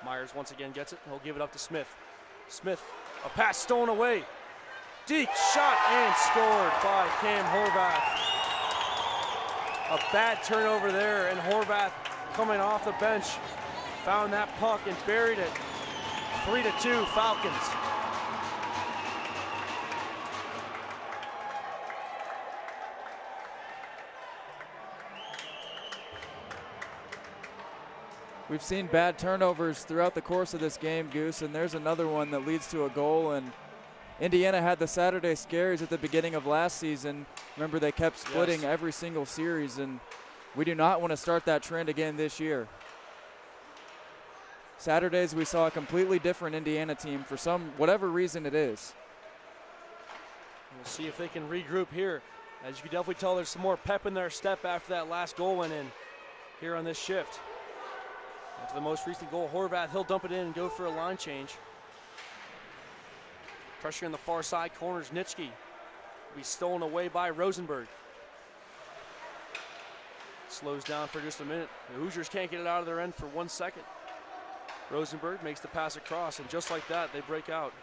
A: Myers once again gets it. He'll give it up to Smith. Smith, a pass stolen away. Deep shot and scored by Cam Horvath. A bad turnover there, and Horvath coming off the bench found that puck and buried it. 3-2 Falcons.
B: We've seen bad turnovers throughout the course of this game, Goose, and there's another one that leads to a goal. And Indiana had the Saturday scaries at the beginning of last season. Remember, they kept splitting every single series, and we do not want to start that trend again this year. Saturdays, we saw a completely different Indiana team for whatever reason it is.
A: We'll see if they can regroup here. As you can definitely tell, there's some more pep in their step after that last goal went in here on this shift. After the most recent goal, Horvath, he'll dump it in and go for a line change. Pressure in the far side corners, Nitschke. Will be stolen away by Rosenberg. Slows down for just a minute. The Hoosiers can't get it out of their end for 1 second. Rosenberg makes the pass across, and just like that, they break out.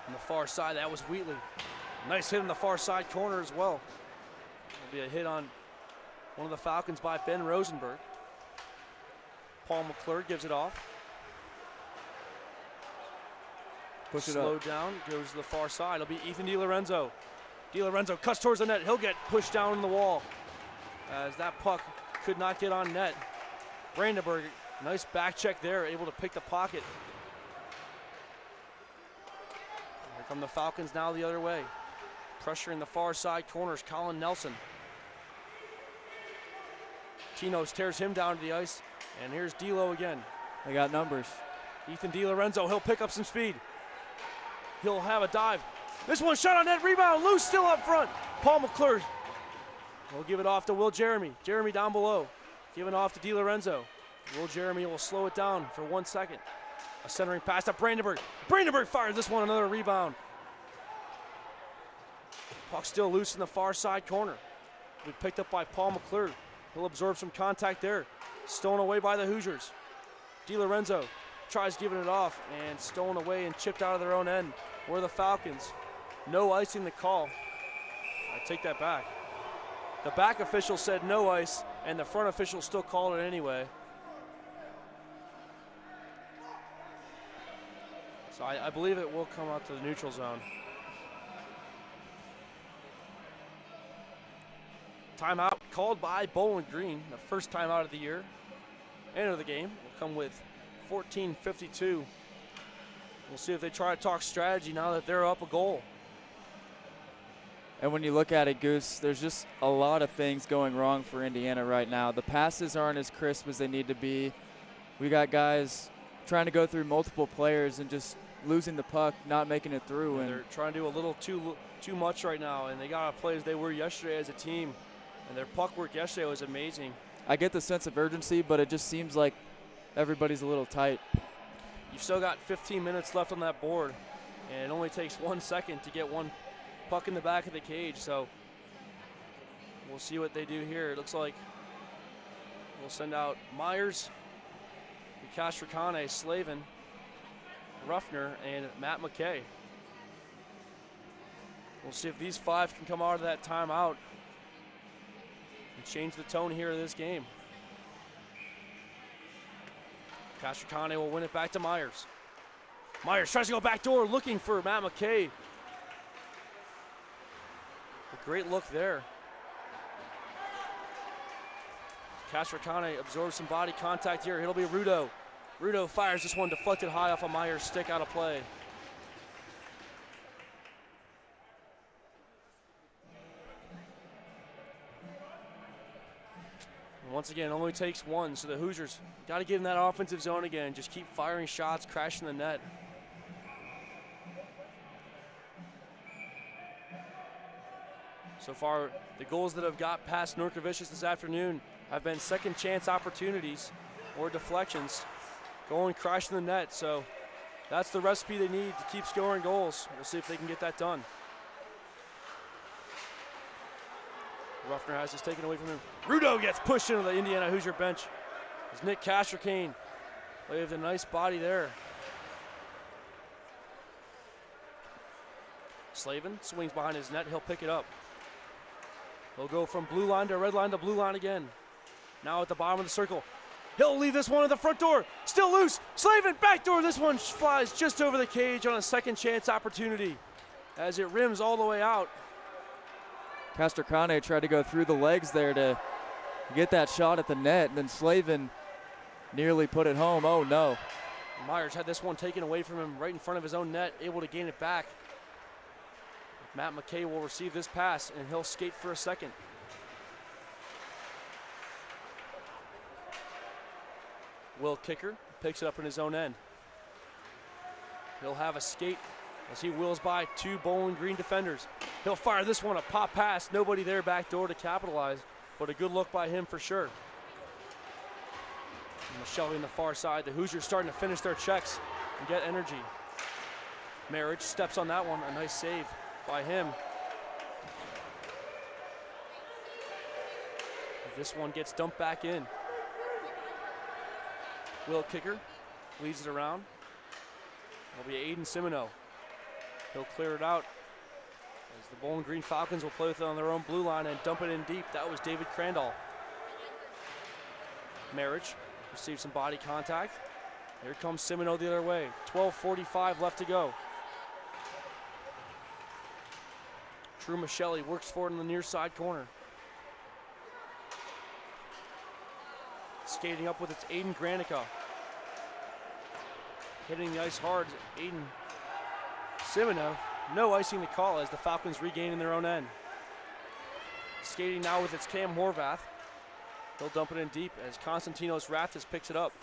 A: On the far side, that was Wheatley. Nice hit in the far side corner as well. There'll be a hit on one of the Falcons by Ben Rosenberg. Paul McClure gives it off.
B: Push it
A: Slowed
B: up.
A: down, goes to the far side. It'll be Ethan DiLorenzo. DiLorenzo cuts towards the net. He'll get pushed down in the wall as that puck could not get on net. Brandenburg, nice back check there, able to pick the pocket. Here come the Falcons now the other way. Pressure in the far side corners, Colin Nelson. Tinos tears him down to the ice, and here's D'Lo again.
B: They got numbers.
A: Ethan DiLorenzo, he'll pick up some speed. He'll have a dive. This one shot on net, rebound, loose still up front. Paul McClure will give it off to Will Jeremy. Jeremy down below, giving off to DiLorenzo. Will Jeremy will slow it down for 1 second. A centering pass to Brandenburg. Brandenburg fires this one, another rebound. Puck still loose in the far side corner. Be picked up by Paul McClure. He'll absorb some contact there. Stolen away by the Hoosiers. DiLorenzo tries giving it off and stolen away and chipped out of their own end. Were the Falcons. No icing the call. I take that back. The back official said no ice, and the front official still called it anyway. So I believe it will come out to the neutral zone. Timeout called by Bowling Green, the first timeout of the year. End of the game will come with 14:52. We'll see if they try to talk strategy now that they're up a goal.
B: And when you look at it, Goose, there's just a lot of things going wrong for Indiana right now. The passes aren't as crisp as they need to be. We got guys trying to go through multiple players and just losing the puck, not making it through. And
A: they're trying to do a little too much right now, and they got to play as they were yesterday as a team. And their puck work yesterday was amazing.
B: I get the sense of urgency, but it just seems like everybody's a little tight.
A: You've still got 15 minutes left on that board, and it only takes 1 second to get one puck in the back of the cage. So we'll see what they do here. It looks like we'll send out Myers, Vikash Rakane, Slavin, Ruffner, and Matt McKay. We'll see if these 5 can come out of that timeout and change the tone here of this game. Castricane will win it back to Myers. Myers tries to go back door looking for Matt McKay. A great look there. Castricane absorbs some body contact here. It'll be Rudo. Rudo fires this one deflected high off of Myers' stick, out of play. And once again, it only takes one, so the Hoosiers got to get in that offensive zone again. Just keep firing shots, crashing the net. So far, the goals that have got past Nurkavicius this afternoon have been second chance opportunities or deflections, going crashing the net. So that's the recipe they need to keep scoring goals. We'll see if they can get that done. Ruffner has this taken away from him. Rudo gets pushed into the Indiana Hoosier bench. As Nick Castricane waved a nice body there. Slavin swings behind his net. He'll pick it up. He'll go from blue line to red line to blue line again. Now at the bottom of the circle. He'll leave this one at the front door. Still loose. Slavin back door. This one flies just over the cage on a second chance opportunity as it rims all the way out.
B: Castricane tried to go through the legs there to get that shot at the net, and then Slavin nearly put it home. Oh no.
A: Myers had this one taken away from him right in front of his own net, able to gain it back. Matt McKay will receive this pass, and he'll skate for a second. Will Kicker picks it up in his own end. He'll have a skate as he wheels by 2 Bowling Green defenders. He'll fire this one, a pop pass. Nobody there back door to capitalize, but a good look by him for sure. Michelle on the far side. The Hoosiers starting to finish their checks and get energy. Marriage steps on that one, a nice save by him. This one gets dumped back in. Will Kicker leads it around. It'll be Aiden Simino. He'll clear it out as the Bowling Green Falcons will play with it on their own blue line and dump it in deep. That was David Crandall. Marriage receives some body contact. Here comes Simino the other way. 12:45 left to go. Drew Michelli works for it in the near side corner. Skating up with its Aiden Granica. Hitting the ice hard, Aiden Simino. No icing to call as the Falcons regain in their own end. Skating now with its Cam Horvath. He'll dump it in deep as Konstantinos Raftis picks it up.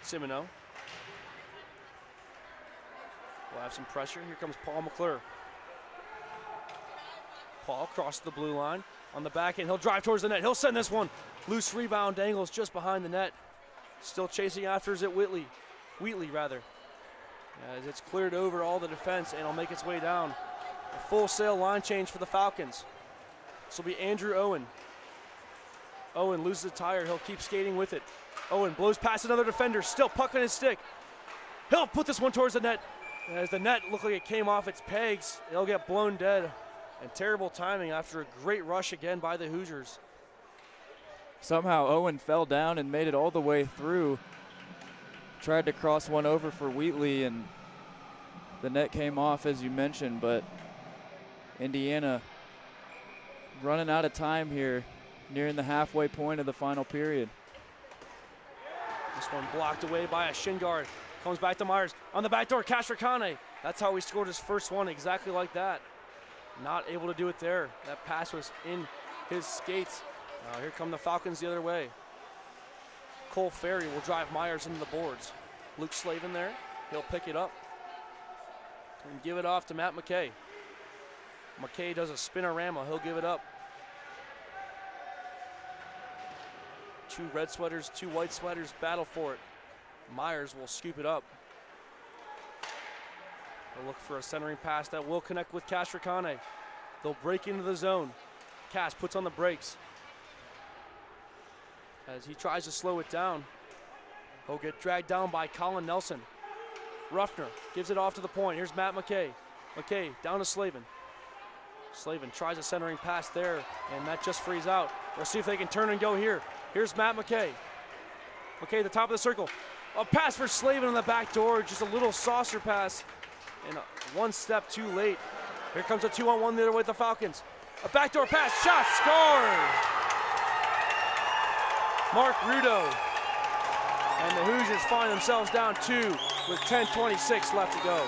A: Simino. We'll have some pressure. Here comes Paul McClure. Paul crosses the blue line. On the back end, he'll drive towards the net. He'll send this one. Loose rebound, dangles just behind the net. Still chasing after is it Wheatley, as it's cleared over all the defense and it'll make its way down. A full sail line change for the Falcons. This will be Andrew Owen. Owen loses a tire. He'll keep skating with it. Owen blows past another defender, still puck on his stick. He'll put this one towards the net. As the net looked like it came off its pegs, it'll get blown dead. And terrible timing after a great rush again by the Hoosiers.
B: Somehow Owen fell down and made it all the way through. Tried to cross one over for Wheatley, and the net came off, as you mentioned, but Indiana running out of time here, nearing the halfway point of the final period.
A: This one blocked away by a shin guard. Comes back to Myers. On the back door, Castricane. That's how he scored his first one, exactly like that. Not able to do it there. That pass was in his skates. Here come the Falcons the other way. Cole Ferry will drive Myers into the boards. Luke Slavin there. He'll pick it up and give it off to Matt McKay. McKay does a spinorama. He'll give it up. 2 red sweaters, 2 white sweaters battle for it. Myers will scoop it up. They'll look for a centering pass that will connect with Castricane. They'll break into the zone. Cass puts on the brakes. As he tries to slow it down, he'll get dragged down by Colin Nelson. Ruffner gives it off to the point. Here's Matt McKay. McKay down to Slavin. Slavin tries a centering pass there, and that just frees out. We'll see if they can turn and go here. Here's Matt McKay. McKay at the top of the circle. A pass for Slavin on the back door, just a little saucer pass, and one step too late. Here comes a 2-on-1 the other way with the Falcons. A backdoor pass, shot, score! Mark Rudo. And the Hoosiers find themselves down 2 with 10:26 left to go.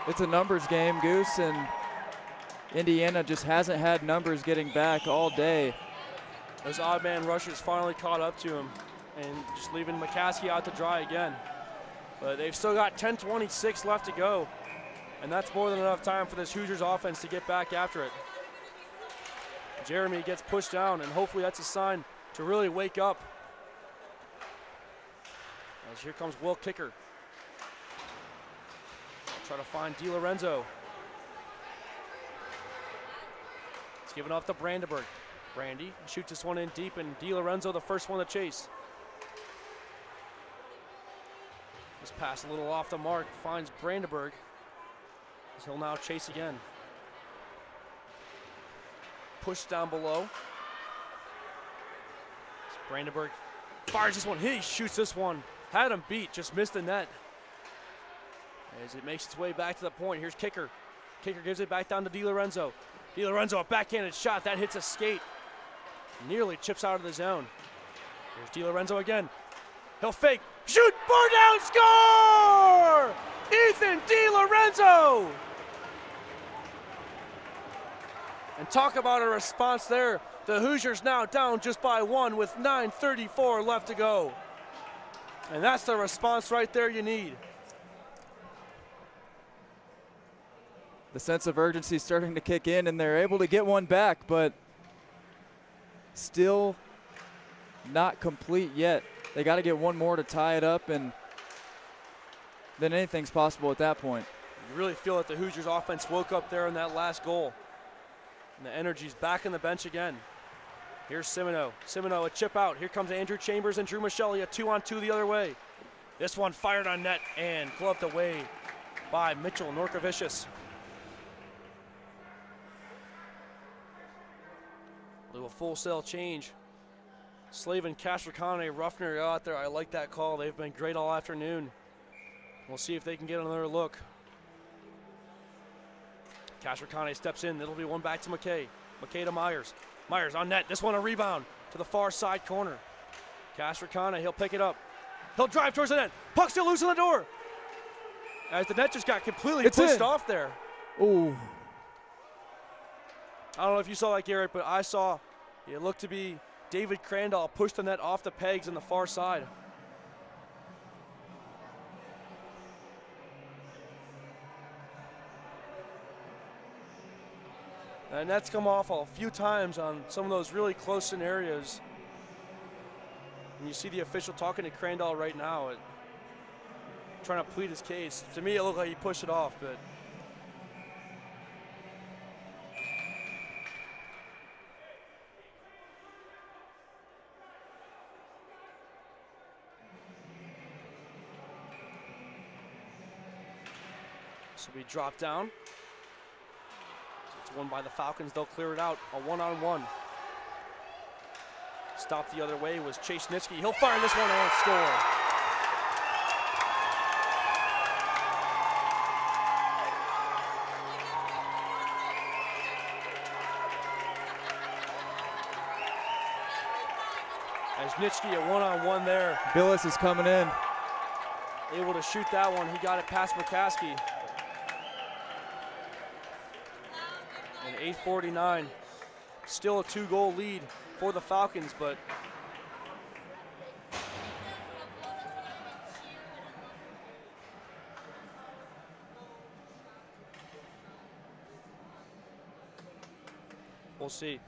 B: It's a numbers game, Goose, and Indiana just hasn't had numbers getting back all day.
A: Those odd man rushers finally caught up to him and just leaving McCaskey out to dry again. But they've still got 10:26 left to go, and that's more than enough time for this Hoosiers offense to get back after it. Jeremy gets pushed down, and hopefully that's a sign to really wake up. As here comes Will Kicker. Try to find DiLorenzo. It's given off to Brandenburg. Brandy shoots this one in deep, and DiLorenzo the first one to chase. This pass a little off the mark, finds Brandenburg. He'll now chase again. Push down below. Brandenburg fires this one. He shoots this one. Had him beat, just missed the net. As it makes its way back to the point, here's Kicker. Kicker gives it back down to DiLorenzo. DiLorenzo, a backhanded shot, that hits a skate. Nearly chips out of the zone. Here's DiLorenzo again. He'll fake, shoot, bar down, score! Ethan DiLorenzo! And talk about a response there. The Hoosiers now down just by 1 with 9:34 left to go. And that's the response right there you need.
B: The sense of urgency is starting to kick in, and they're able to get one back, but still not complete yet. They got to get one more to tie it up, and then anything's possible at that point.
A: You really feel that the Hoosiers offense woke up there in that last goal. And the energy's back on the bench again. Here's Simoneau. Simoneau, a chip out. Here comes Andrew Chambers and Drew Michelli, a 2-on-2 the other way. This one fired on net and gloved away by Mitchell Norkovicius. A full sail change. Slavin, Castricane, Ruffner out there. I like that call. They've been great all afternoon. We'll see if they can get another look. Castricane steps in. It'll be one back to McKay. McKay to Myers. Myers on net. This one a rebound to the far side corner. Castricane, he'll pick it up. He'll drive towards the net. Puck still loose on the door. As the net just got completely pushed off there.
B: Ooh.
A: I don't know if you saw that, Garrett, but I saw it looked to be David Crandall pushed the net off the pegs on the far side. And that's come off a few times on some of those really close scenarios. And you see the official talking to Crandall right now, trying to plead his case. To me, it looked like he pushed it off, but this will be dropped down. It's won by the Falcons. They'll clear it out. A 1-on-1. Stopped the other way was Chase Nitsky. He'll fire this one and score. As Nitsky a 1-on-1 there.
B: Billis is coming in.
A: Able to shoot that one. He got it past McCaskey. And 8:49. Still a 2-goal lead for the Falcons, but we'll see.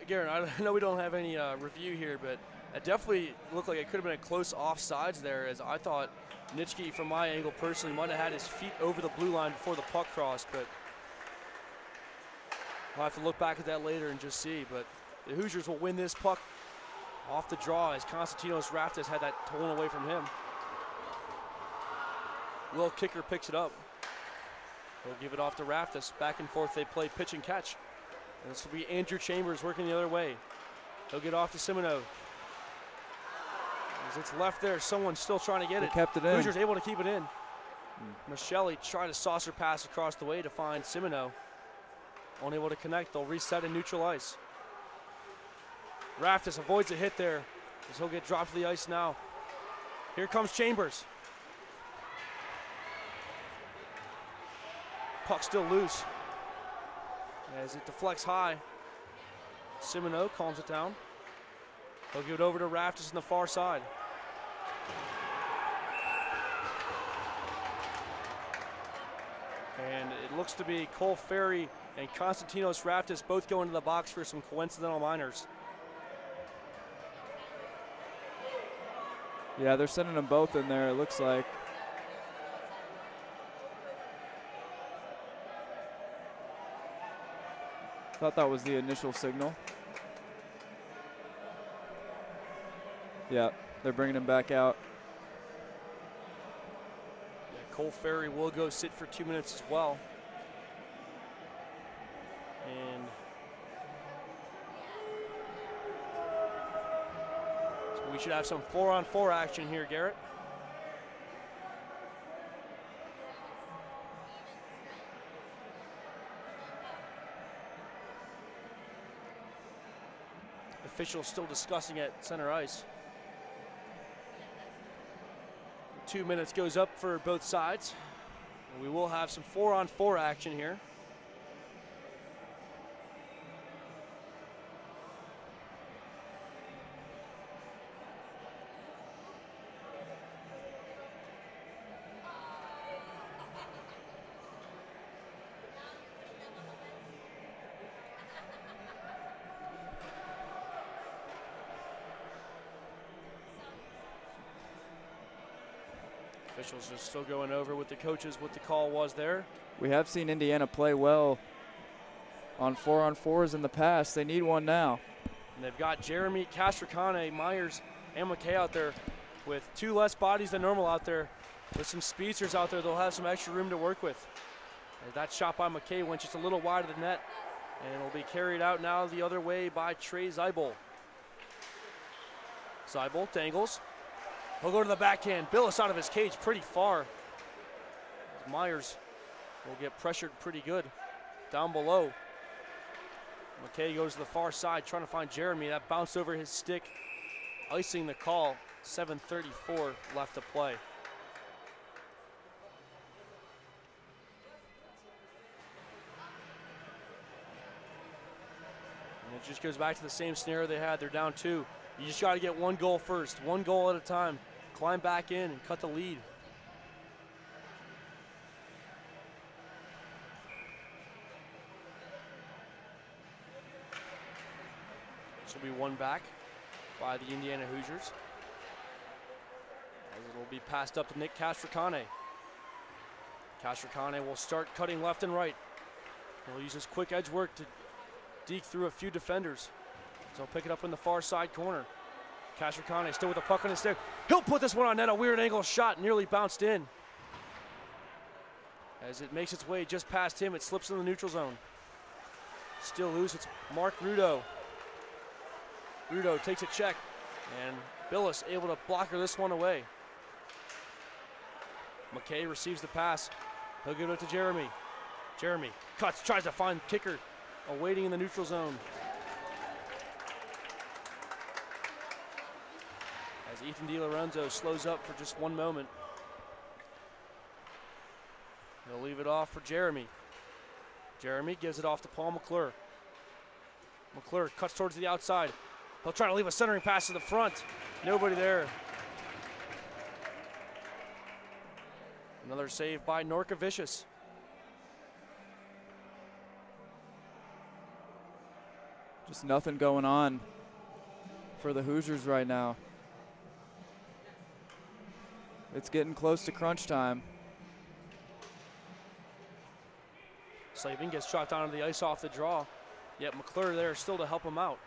A: Garrett, I know we don't have any review here, but it definitely looked like it could have been a close offsides there, as I thought Nitsky, from my angle personally, might have had his feet over the blue line before the puck crossed, but I'll have to look back at that later and just see, but the Hoosiers will win this puck off the draw as Konstantinos Raftis had that stolen away from him. Will Kicker picks it up. He'll give it off to Raftis. Back and forth they play pitch and catch. And this will be Andrew Chambers working the other way. He'll get off to Simino. As it's left there, someone's still trying to get it.
B: Kept it in.
A: Hoosiers able to keep it in. Michelli tried to saucer pass across the way to find Simino. Unable to connect, they'll reset in neutral ice. Raftis avoids a hit there as he'll get dropped to the ice now. Here comes Chambers. Puck still loose as it deflects high. Simino calms it down. He'll give it over to Raftis on the far side. And it looks to be Cole Ferry and Konstantinos Raftis both go into the box for some coincidental minors.
B: Yeah, they're sending them both in there, it looks like. Thought that was the initial signal. Yeah, they're bringing him back out.
A: Yeah, Cole Ferry will go sit for 2 minutes as well. And so we should have some 4-on-4 action here, Garrett. Officials still discussing at center ice. 2 minutes goes up for both sides. We will have some 4-on-4 action here. Officials are still going over with the coaches what the call was there.
B: We have seen Indiana play well on 4-on-4s in the past. They need one now.
A: And they've got Jeremy, Castricane, Myers, and McKay out there with 2 less bodies than normal out there. With some speedsters out there, they'll have some extra room to work with. And that shot by McKay went just a little wide of the net. And it'll be carried out now the other way by Trey Zeibel. Zeibel dangles. He'll go to the backhand. Billis out of his cage pretty far. Myers will get pressured pretty good down below. McKay goes to the far side trying to find Jeremy. That bounced over his stick, icing the call. 7:34 left to play. And it just goes back to the same scenario they had. They're down 2. You just got to get 1 goal first, 1 goal at a time. Climb back in and cut the lead. This will be won back by the Indiana Hoosiers. As it will be passed up to Nick Castricane. Castricane will start cutting left and right. He'll use his quick edge work to deke through a few defenders. So he'll pick it up in the far side corner. Castricane still with the puck on his stick. He'll put this one on net. A weird angle shot nearly bounced in. As it makes its way just past him, it slips in the neutral zone. Still loose, it's Mark Rudo. Rudo takes a check, and Billis able to blocker this one away. McKay receives the pass. He'll give it to Jeremy. Jeremy cuts, tries to find Kicker, awaiting in the neutral zone. As Ethan DiLorenzo slows up for just 1 moment. He'll leave it off for Jeremy. Jeremy gives it off to Paul McClure. McClure cuts towards the outside. He'll try to leave a centering pass to the front. Nobody there. Another save by Norka Vicious.
B: Just nothing going on for the Hoosiers right now. It's getting close to crunch time.
A: Slavin gets shot down to the ice off the draw. Yet McClure there still to help him out.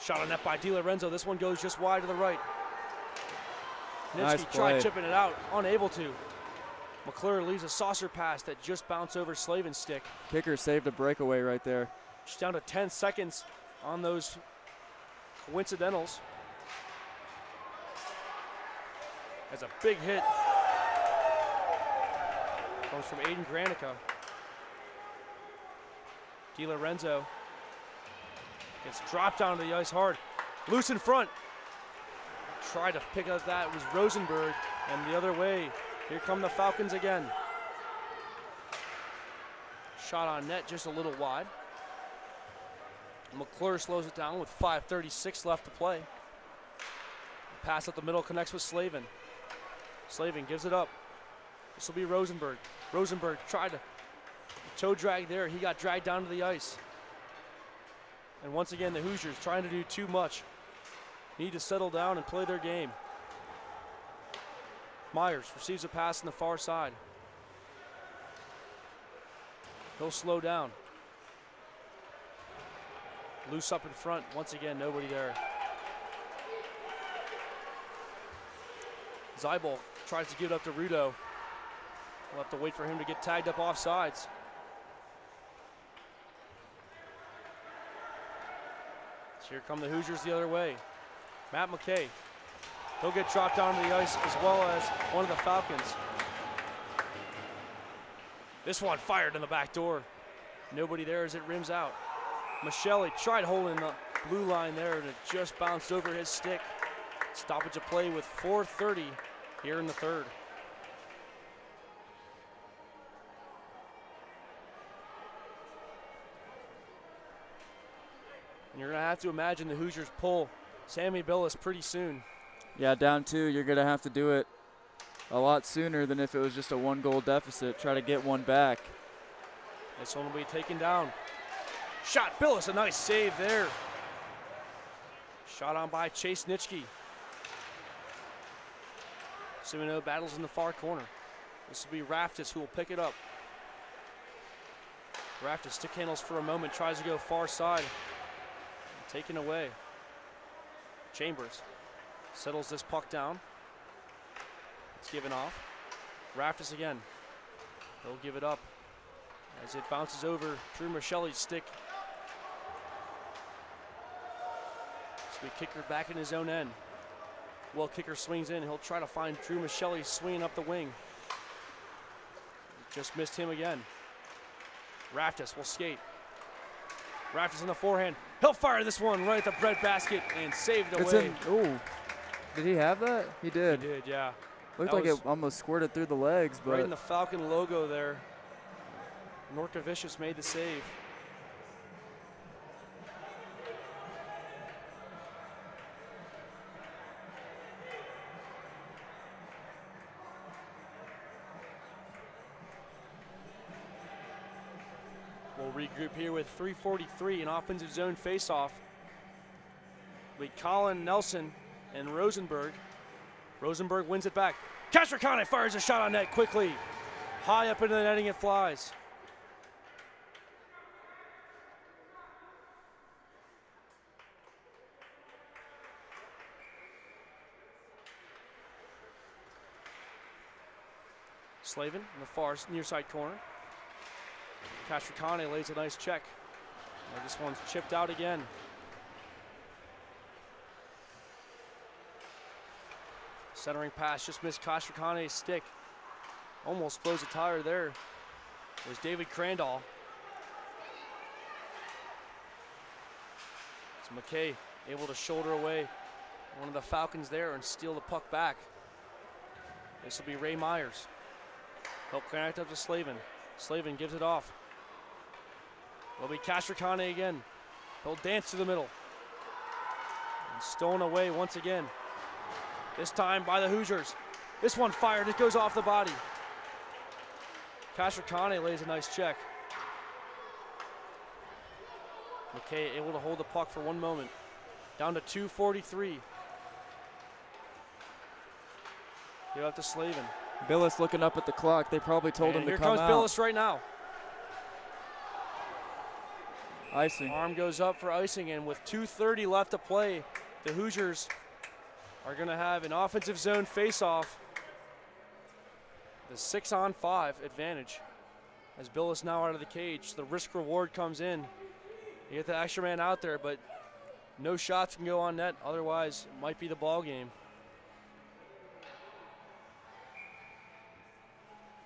A: Shot on net by DiLorenzo. This one goes just wide to the right.
B: Nice
A: Nitschke
B: play.
A: tried chipping it out, unable to. McClure leaves a saucer pass that just bounced over Slavin's stick.
B: Kicker saved a breakaway right there.
A: Just down to 10 seconds on those coincidentals. That's a big hit. Comes from Aiden Granica. DiLorenzo gets dropped onto the ice hard. Loose in front. Tried to pick up that. It was Rosenberg. And the other way. Here come the Falcons again. Shot on net just a little wide. McClure slows it down with 5:36 left to play. Pass up the middle connects with Slavin. Slavin gives it up. This will be Rosenberg. Rosenberg tried to toe drag there. He got dragged down to the ice. And once again, the Hoosiers trying to do too much. Need to settle down and play their game. Myers receives a pass on the far side. He'll slow down. Loose up in front. Once again, nobody there. Zeibel tries to give it up to Rudo. We'll have to wait for him to get tagged up off sides. So here come the Hoosiers the other way. Matt McKay. He'll get dropped down to the ice as well as one of the Falcons. This one fired in the back door. Nobody there as it rims out. Michelli tried holding the blue line there and it just bounced over his stick. Stoppage of play with 4:30 here in the third. And you're going to have to imagine the Hoosiers pull Sammy Billis pretty soon.
B: Yeah, down 2, you're going to have to do it a lot sooner than if it was just a 1-goal deficit. Try to get one back.
A: This one will be taken down. Shot Billis, a nice save there. Shot on by Chase Nitschke. Simino battles in the far corner. This will be Raftis who will pick it up. Raftis stick handles for a moment, tries to go far side. Taken away. Chambers settles this puck down. It's given off. Raftis again. He'll give it up as it bounces over Drew Michelli's stick. So we kicker back in his own end. Well, kicker swings in. He'll try to find Drew Michelli swinging up the wing. Just missed him again. Raftis will skate. Raftis in the forehand. He'll fire this one right at the breadbasket and saved away.
B: Oh, did he have that? He did.
A: He did, yeah.
B: Looked like it almost squirted through the legs, but
A: right in the Falcon logo there. Norkavicius made the save. We'll regroup here with 3:43 in offensive zone faceoff. We Colin Nelson and Rosenberg. Rosenberg wins it back. Castricane fires a shot on net quickly. High up into the netting it flies. Slavin in the far near side corner. Castricane lays a nice check. And this one's chipped out again. Centering pass just missed Castricane's stick. Almost blows a tire there. It was David Crandall. It's McKay able to shoulder away one of the Falcons there and steal the puck back. This will be Ray Myers. He'll connect up to Slavin. Slavin gives it off. It'll be Castricane again. He'll dance to the middle. And stolen away once again. This time by the Hoosiers. This one fired, it goes off the body. Castricane lays a nice check. McKay able to hold the puck for one moment. Down to 2:43. Give up to Slavin.
B: Billis looking up at the clock. They probably told him to come out.
A: Here comes Billis right now.
B: Icing.
A: Arm goes up for icing, and with 2:30 left to play, the Hoosiers are going to have an offensive zone face-off. The 6-on-5 advantage. As Bill is now out of the cage, the risk reward comes in. You get the extra man out there, but no shots can go on net. Otherwise, it might be the ball game.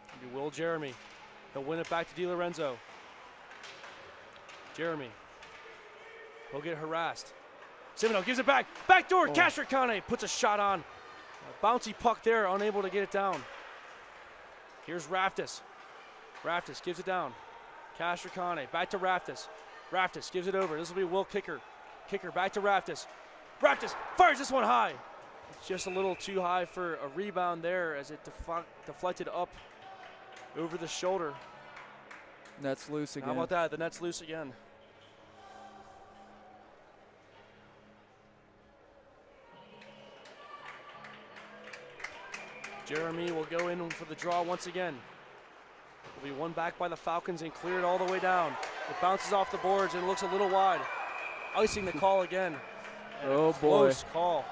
A: It'll be Will Jeremy. He'll win it back to DiLorenzo. Jeremy. He'll get harassed. Simino gives it back. Backdoor. Oh. Castricane puts a shot on. A bouncy puck there, unable to get it down. Here's Raftis. Raftis gives it down. Castricane back to Raftis. Raftis gives it over. This will be Will Kicker. Kicker back to Raftis. Raftis fires this one high. It's just a little too high for a rebound there as it deflected up over the shoulder.
B: Net's loose again.
A: How about that? The net's loose again. Jeremy will go in for the draw once again. Will be won back by the Falcons and cleared all the way down. It bounces off the boards and looks a little wide. Icing the call again. And
B: oh,
A: close
B: boy.
A: Call.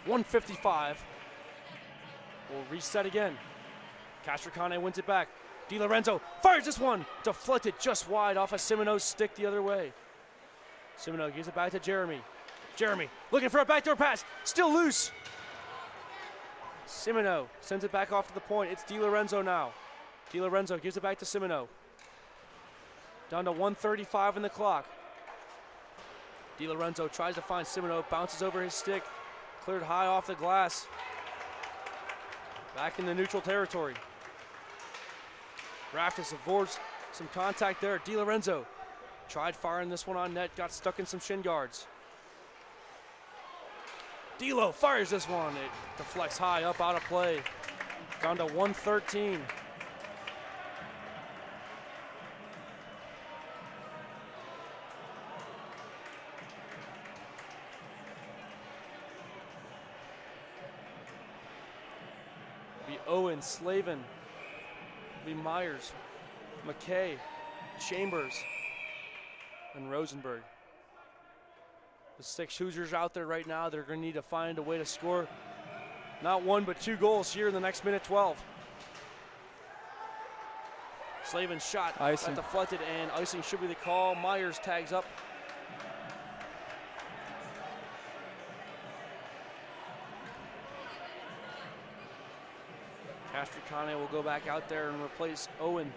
A: .155. We'll reset again. Castricane wins it back. DiLorenzo fires this one. Deflected just wide off of Simino's stick the other way. Simino gives it back to Jeremy. Jeremy looking for a backdoor pass. Still loose. Simino sends it back off to the point. It's DiLorenzo now. DiLorenzo gives it back to Simino. Down to 1:35 in the clock. DiLorenzo tries to find Simino. Bounces over his stick. Cleared high off the glass. Back in the neutral territory. Raftis avoids some contact there. DiLorenzo tried firing this one on net, got stuck in some shin guards. D'Lo fires this one. It deflects high up out of play. Down to 113. Owen, Slavin, be Myers, McKay, Chambers, and Rosenberg. The 6 Hoosiers out there right now, they're going to need to find a way to score not 1 but 2 goals here in the next minute 12. Slavin's shot got deflected, and icing should be the call. Myers tags up. Castricane will go back out there and replace Owen.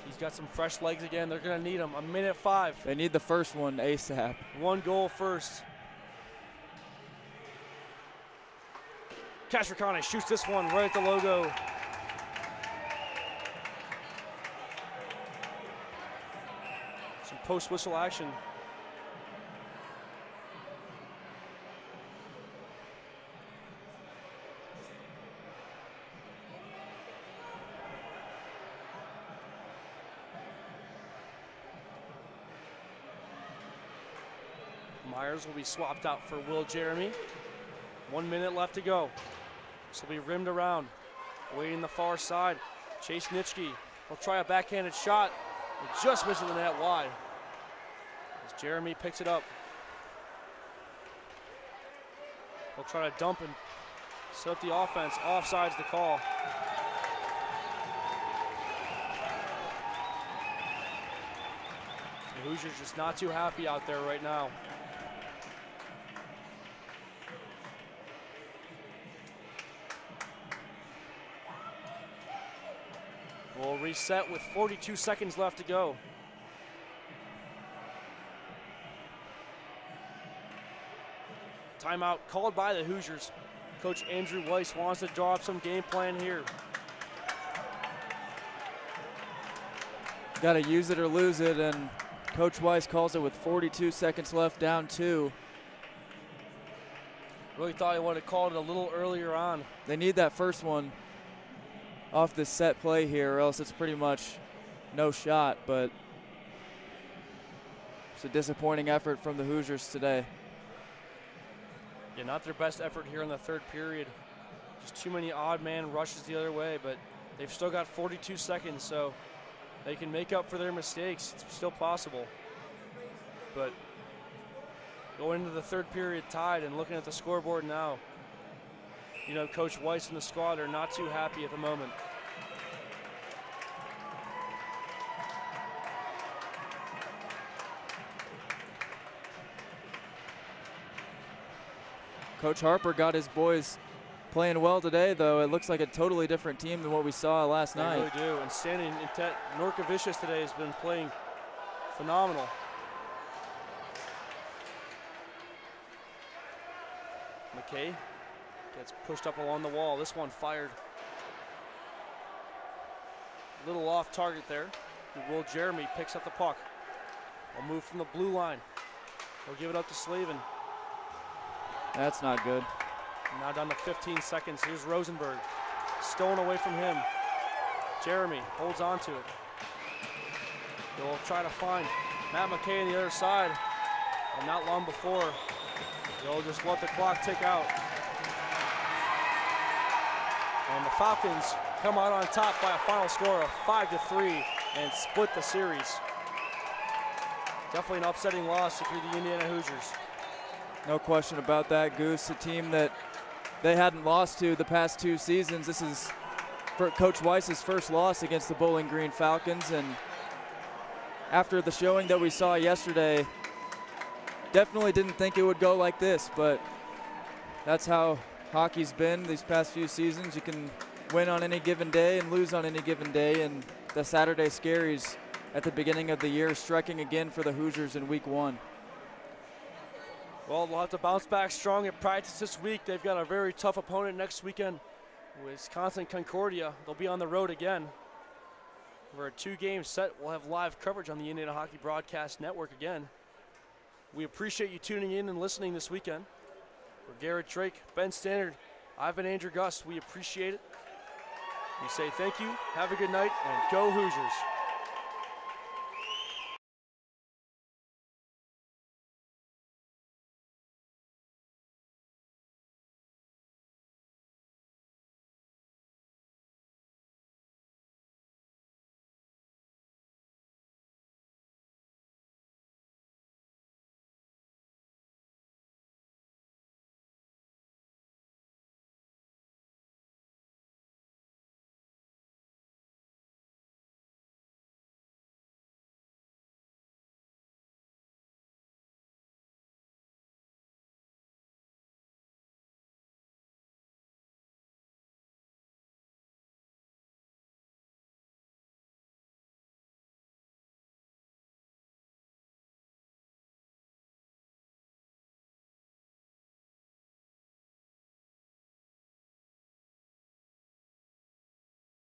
A: He's got some fresh legs again. They're going to need him. A minute 5.
B: They need the first one ASAP.
A: 1 goal first. Castricane shoots this one right at the logo. Some post-whistle action. Myers will be swapped out for Will Jeremy. 1 minute left to go. This will be rimmed around. Waiting the far side. Chase Nitschke will try a backhanded shot. It just misses the net wide. As Jeremy picks it up. He'll try to dump and set up the offense. Offside's the call. The Hoosiers just not too happy out there right now. We'll reset with 42 seconds left to go. Timeout called by the Hoosiers. Coach Andrew Weiss wants to draw up some game plan here.
B: Got to use it or lose it, and Coach Weiss calls it with 42 seconds left, down 2.
A: Really thought he would have called it a little earlier on.
B: They need that first one off this set play here, or else it's pretty much no shot, but it's a disappointing effort from the Hoosiers today.
A: Yeah, not their best effort here in the third period. Just too many odd man rushes the other way, but they've still got 42 seconds, so they can make up for their mistakes. It's still possible. But going into the third period tied and looking at the scoreboard now, you know, Coach Weiss and the squad are not too happy at the moment.
B: Coach Harper got his boys playing well today, though. It looks like a totally different team than what we saw last night.
A: They really do. And standing in Norkovicius today has been playing phenomenal. McKay gets pushed up along the wall. This one fired. A little off target there. Will Jeremy picks up the puck. Will move from the blue line. He'll give it up to Slavin.
B: That's not good.
A: Now down to 15 seconds. Here's Rosenberg. Stolen away from him. Jeremy holds on to it. They'll try to find Matt McKay on the other side. And not long before, they'll just let the clock tick out. And the Falcons come out on top by a final score of 5-3 and split the series. Definitely an upsetting loss if you're the Indiana Hoosiers.
B: No question about that, Goose. A team that they hadn't lost to the past 2 seasons. This is for Coach Weiss's first loss against the Bowling Green Falcons, and after the showing that we saw yesterday, definitely didn't think it would go like this, but that's how hockey's been these past few seasons. You can win on any given day and lose on any given day, and the Saturday Scaries at the beginning of the year striking again for the Hoosiers in week 1.
A: Well, they'll have to bounce back strong at practice this week. They've got a very tough opponent next weekend, Wisconsin Concordia. They'll be on the road again. For a 2-game set, we'll have live coverage on the Indiana Hockey Broadcast Network again. We appreciate you tuning in and listening this weekend. For Garrett Drake, Ben Stannard, Ivan Andrew Gus, we appreciate it. We say thank you, have a good night, and go Hoosiers.